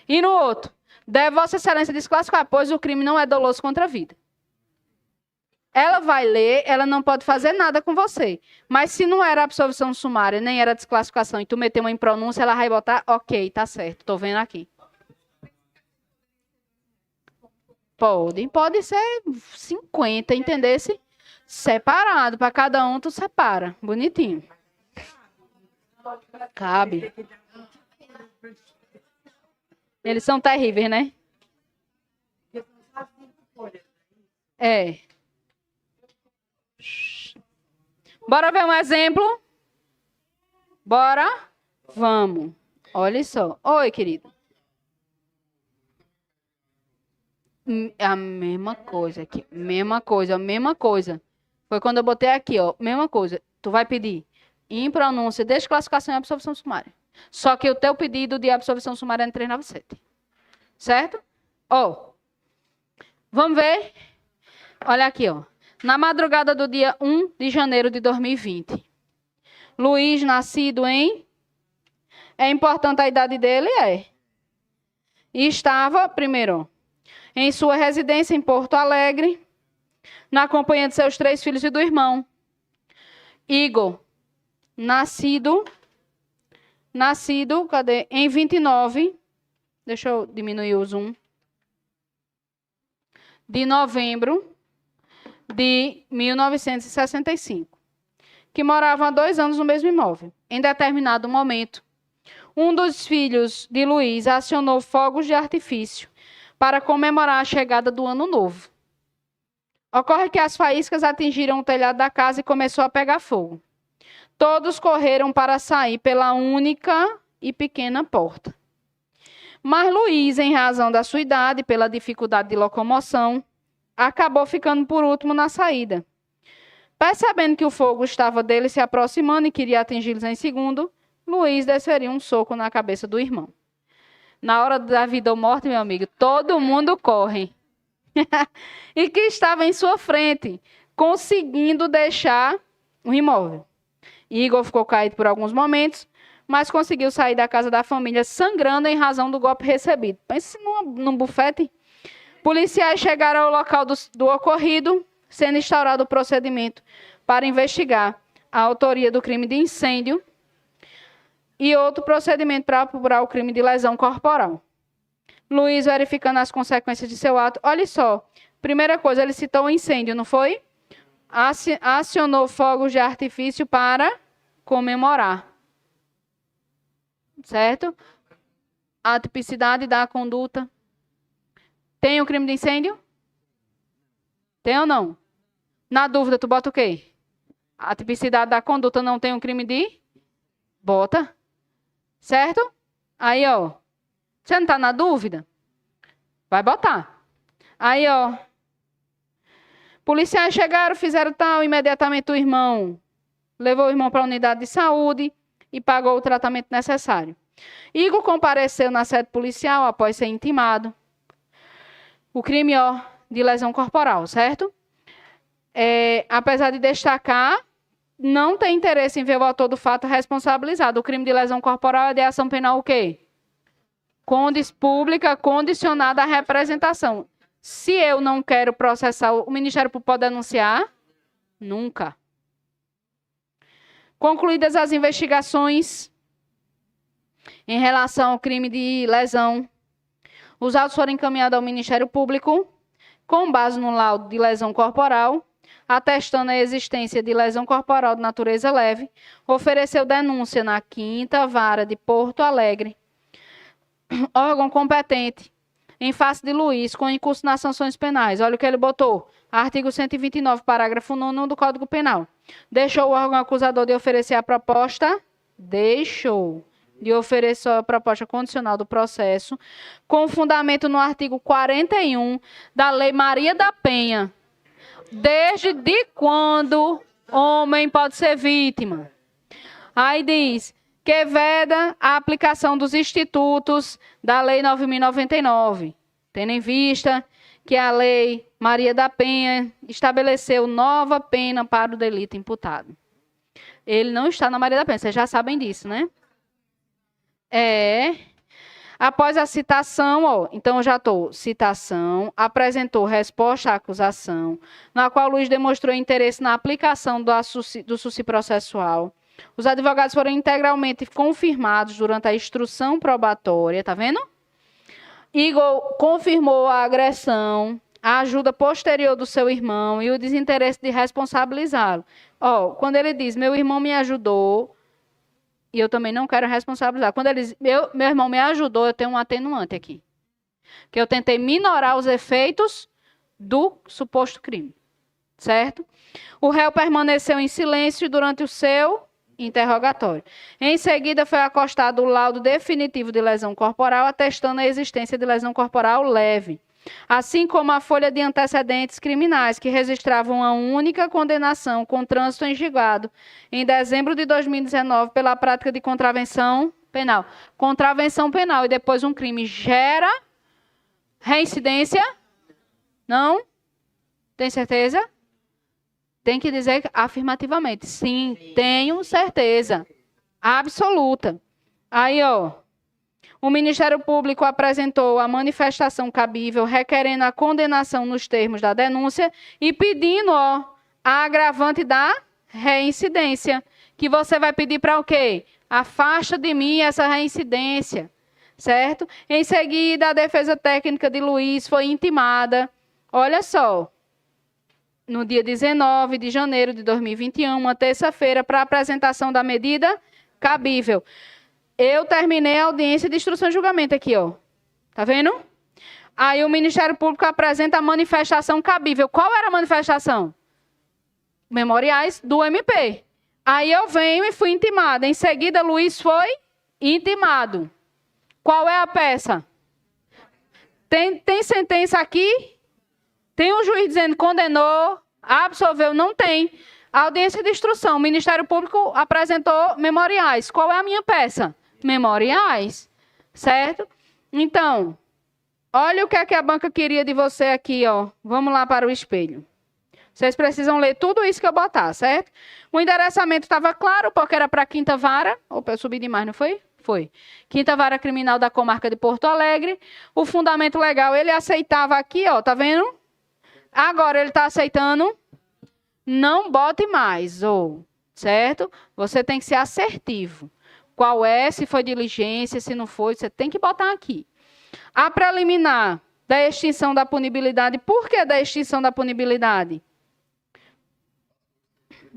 E no outro, deve Vossa Excelência desclassificar, pois o crime não é doloso contra a vida. Ela vai ler, ela não pode fazer nada com você. Mas se não era absolvição sumária, nem era desclassificação, e tu meteu uma impronúncia, ela vai botar, ok, tá certo, tô vendo aqui. Pode. Pode ser 50, entendesse? Separado. Para cada um, tu separa. Bonitinho. Cabe. Eles são terríveis, né? É. Bora ver um exemplo? Bora? Vamos. Olha só. Oi, querido. A mesma coisa aqui. Mesma coisa. Foi quando eu botei aqui, ó. Mesma coisa. Tu vai pedir impronúncia, desclassificação e absolvição sumária. Só que o teu pedido de absolvição sumária é no 397. Certo? Ó. Vamos ver? Olha aqui, ó. Na madrugada do dia 1 de janeiro de 2020. Luiz, nascido em... É importante a idade dele? É. E estava, primeiro, em sua residência em Porto Alegre, na companhia de seus 3 filhos e do irmão. Igor, nascido, cadê? Em 29, deixa eu diminuir o zoom, de novembro de 1965, que moravam há 2 anos no mesmo imóvel. Em determinado momento, um dos filhos de Luiz acionou fogos de artifício para comemorar a chegada do Ano Novo. Ocorre que as faíscas atingiram o telhado da casa e começou a pegar fogo. Todos correram para sair pela única e pequena porta. Mas Luiz, em razão da sua idade e pela dificuldade de locomoção, acabou ficando por último na saída. Percebendo que o fogo estava dele se aproximando e queria atingi-los em segundo, Luiz desferiu um soco na cabeça do irmão. Na hora da vida ou morte, meu amigo, todo mundo corre. E que estava em sua frente, conseguindo deixar o imóvel. Igor ficou caído por alguns momentos, mas conseguiu sair da casa da família sangrando em razão do golpe recebido. Pense num bufete. Policiais chegaram ao local do ocorrido, sendo instaurado o procedimento para investigar a autoria do crime de incêndio e outro procedimento para apurar o crime de lesão corporal. Luiz, verificando as consequências de seu ato, olha só, primeira coisa, ele citou o incêndio, não foi? Acionou fogos de artifício para comemorar. Certo? A tipicidade da conduta. Tem o crime de incêndio? Tem ou não? Na dúvida, tu bota o quê? A tipicidade da conduta não tem um crime de? Bota. Certo? Aí, ó. Você não está na dúvida? Vai botar. Aí, ó. Policiais chegaram, fizeram tal, imediatamente o irmão levou o irmão para a unidade de saúde e pagou o tratamento necessário. Igor compareceu na sede policial após ser intimado. O crime, ó, de lesão corporal, certo? Apesar de destacar, não tem interesse em ver o autor do fato responsabilizado. O crime de lesão corporal é de ação penal o quê? Pública condicionada à representação. Se eu não quero processar, o Ministério Público pode denunciar? Nunca. Concluídas as investigações em relação ao crime de lesão, os autos foram encaminhados ao Ministério Público com base no laudo de lesão corporal, atestando a existência de lesão corporal de natureza leve, ofereceu denúncia na 5ª Vara de Porto Alegre, órgão competente, em face de Luiz, com incurso nas sanções penais. Olha o que ele botou. Artigo 129, parágrafo 9º do Código Penal. Deixou o órgão acusador de oferecer a proposta? Deixou de oferecer a proposta condicional do processo, com fundamento no artigo 41 da Lei Maria da Penha. Desde quando homem pode ser vítima? Aí diz que veda a aplicação dos institutos da Lei 9.099, tendo em vista que a Lei Maria da Penha estabeleceu nova pena para o delito imputado. Ele não está na Maria da Penha, vocês já sabem disso, né? Após a citação, ó, então eu já estou, citação, apresentou resposta à acusação, na qual Luiz demonstrou interesse na aplicação do súci processual. Os advogados foram integralmente confirmados durante a instrução probatória, tá vendo? Igor confirmou a agressão, a ajuda posterior do seu irmão e o desinteresse de responsabilizá-lo. Quando ele diz, meu irmão me ajudou, e eu também não quero responsabilizar. Quando ele diz, meu irmão me ajudou, eu tenho um atenuante aqui. Que eu tentei minorar os efeitos do suposto crime. Certo? O réu permaneceu em silêncio durante o seu interrogatório. Em seguida, foi acostado o laudo definitivo de lesão corporal, atestando a existência de lesão corporal leve, assim como a folha de antecedentes criminais, que registravam uma única condenação com trânsito em julgado em dezembro de 2019 pela prática de contravenção penal. Contravenção penal e depois um crime gera reincidência? Não? Tem certeza? Tem que dizer afirmativamente. Sim, tenho certeza. Absoluta. Aí, o Ministério Público apresentou a manifestação cabível, requerendo a condenação nos termos da denúncia e pedindo, a agravante da reincidência. Que você vai pedir para o quê? Afasta de mim essa reincidência. Certo? Em seguida, a defesa técnica de Luiz foi intimada. Olha só. No dia 19 de janeiro de 2021, uma terça-feira, para a apresentação da medida cabível. Eu terminei a audiência de instrução e julgamento aqui, Tá vendo? Aí o Ministério Público apresenta a manifestação cabível. Qual era a manifestação? Memoriais do MP. Aí eu venho e fui intimada. Em seguida, Luiz foi intimado. Qual é a peça? Tem sentença aqui? Tem um juiz dizendo condenou, absolveu? Não tem. A audiência de instrução, o Ministério Público apresentou memoriais. Qual é a minha peça? Memoriais. Certo? Então, olha o que é que a banca queria de você aqui, Vamos lá para o espelho. Vocês precisam ler tudo isso que eu botar, certo? O endereçamento estava claro, porque era para a quinta vara. Opa, eu subi demais, não foi? Foi. Quinta vara criminal da comarca de Porto Alegre. O fundamento legal, ele aceitava aqui, tá vendo? Agora ele está aceitando, não bote mais, certo? Você tem que ser assertivo. Qual é, se foi diligência, se não foi, você tem que botar aqui. A preliminar da extinção da punibilidade, por que da extinção da punibilidade?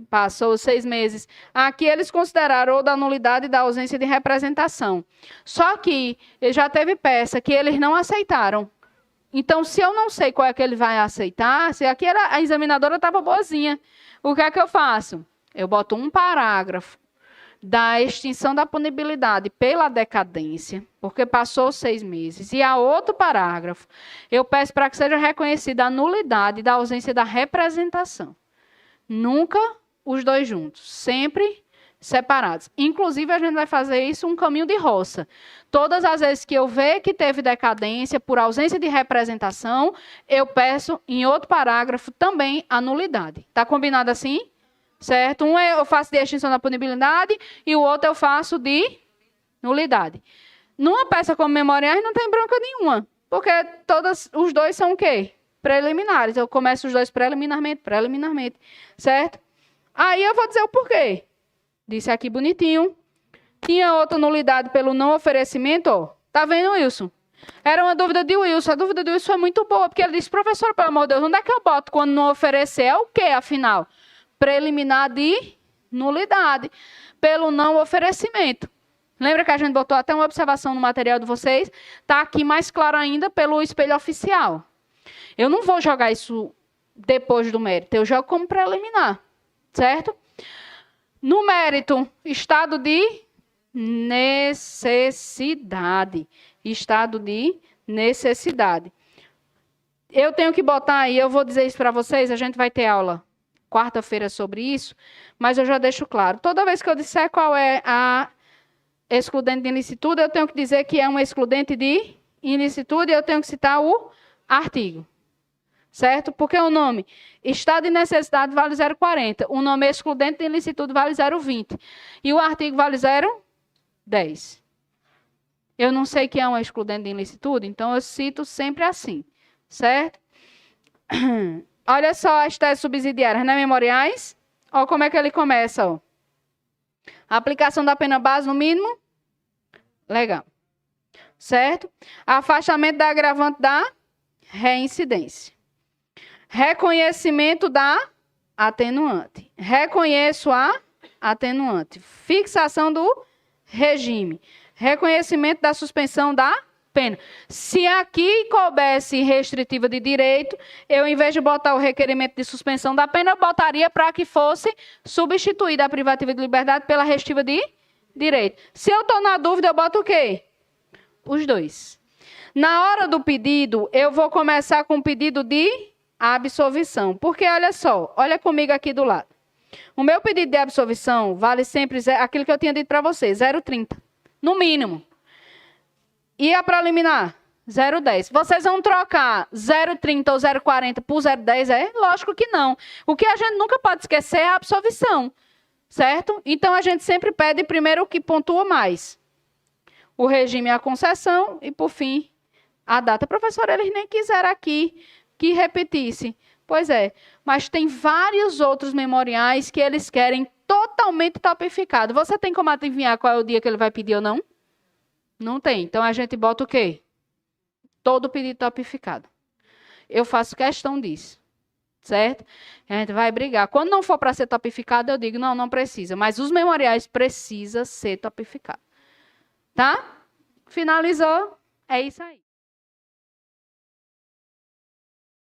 Passou os 6 meses. Aqui eles consideraram ou da nulidade e da ausência de representação. Só que já teve peça que eles não aceitaram. Então, se eu não sei qual é que ele vai aceitar, se aqui a examinadora estava boazinha, o que é que eu faço? Eu boto um parágrafo da extinção da punibilidade pela decadência, porque passou 6 meses, e há outro parágrafo. Eu peço para que seja reconhecida a nulidade da ausência da representação. Nunca os dois juntos, sempre separados. Inclusive, a gente vai fazer isso um caminho de roça. Todas as vezes que eu ver que teve decadência por ausência de representação, eu peço em outro parágrafo também a nulidade. Está combinado assim? Certo? Um eu faço de extinção da punibilidade e o outro eu faço de nulidade. Numa peça como memoriais não tem bronca nenhuma, porque os dois são o quê? Preliminares. Eu começo os dois preliminarmente. Certo? Aí eu vou dizer o porquê. Disse aqui bonitinho. Tinha outra nulidade pelo não oferecimento, Tá vendo, Wilson? Era uma dúvida de Wilson. A dúvida de Wilson é muito boa, porque ele disse, professor, pelo amor de Deus, onde é que eu boto quando não oferecer? É o quê, afinal? Preliminar de nulidade. Pelo não oferecimento. Lembra que a gente botou até uma observação no material de vocês? Está aqui mais claro ainda pelo espelho oficial. Eu não vou jogar isso depois do mérito. Eu jogo como preliminar. Certo? No mérito, estado de necessidade. Estado de necessidade. Eu tenho que botar aí, eu vou dizer isso para vocês, a gente vai ter aula quarta-feira sobre isso, mas eu já deixo claro. Toda vez que eu disser qual é a excludente de ilicitude, eu tenho que dizer que é uma excludente de ilicitude e eu tenho que citar o artigo. Certo? Porque o nome estado de necessidade vale 0,40. O nome excludente de ilicitude vale 0,20. E o artigo vale 0,10. Eu não sei que é uma excludente de ilicitude, então eu cito sempre assim. Certo? Olha só as teses subsidiárias, né, memoriais? Olha como é que ele começa. Aplicação da pena base no mínimo. Legal. Certo? Afastamento da agravante da reincidência. Reconhecimento da atenuante. Reconheço a atenuante. Fixação do regime. Reconhecimento da suspensão da pena. Se aqui coubesse restritiva de direito, eu, em vez de botar o requerimento de suspensão da pena, eu botaria para que fosse substituída a privativa de liberdade pela restritiva de direito. Se eu estou na dúvida, eu boto o quê? Os dois. Na hora do pedido, eu vou começar com o pedido de absolvição. Porque, olha só, olha comigo aqui do lado. O meu pedido de absolvição vale sempre aquilo que eu tinha dito para você, 0,30. No mínimo. E a preliminar? 0,10. Vocês vão trocar 0,30 ou 0,40 por 0,10? É? Lógico que não. O que a gente nunca pode esquecer é a absolvição. Certo? Então, a gente sempre pede primeiro o que pontua mais. O regime e a concessão e, por fim, a data. Professor, eles nem quiseram aqui que repetisse. Pois é, mas tem vários outros memoriais que eles querem totalmente topificado. Você tem como adivinhar qual é o dia que ele vai pedir ou não? Não tem. Então, a gente bota o quê? Todo pedido topificado. Eu faço questão disso. Certo? A gente vai brigar. Quando não for para ser topificado, eu digo, não precisa. Mas os memoriais precisam ser topificados. Tá? Finalizou? É isso aí.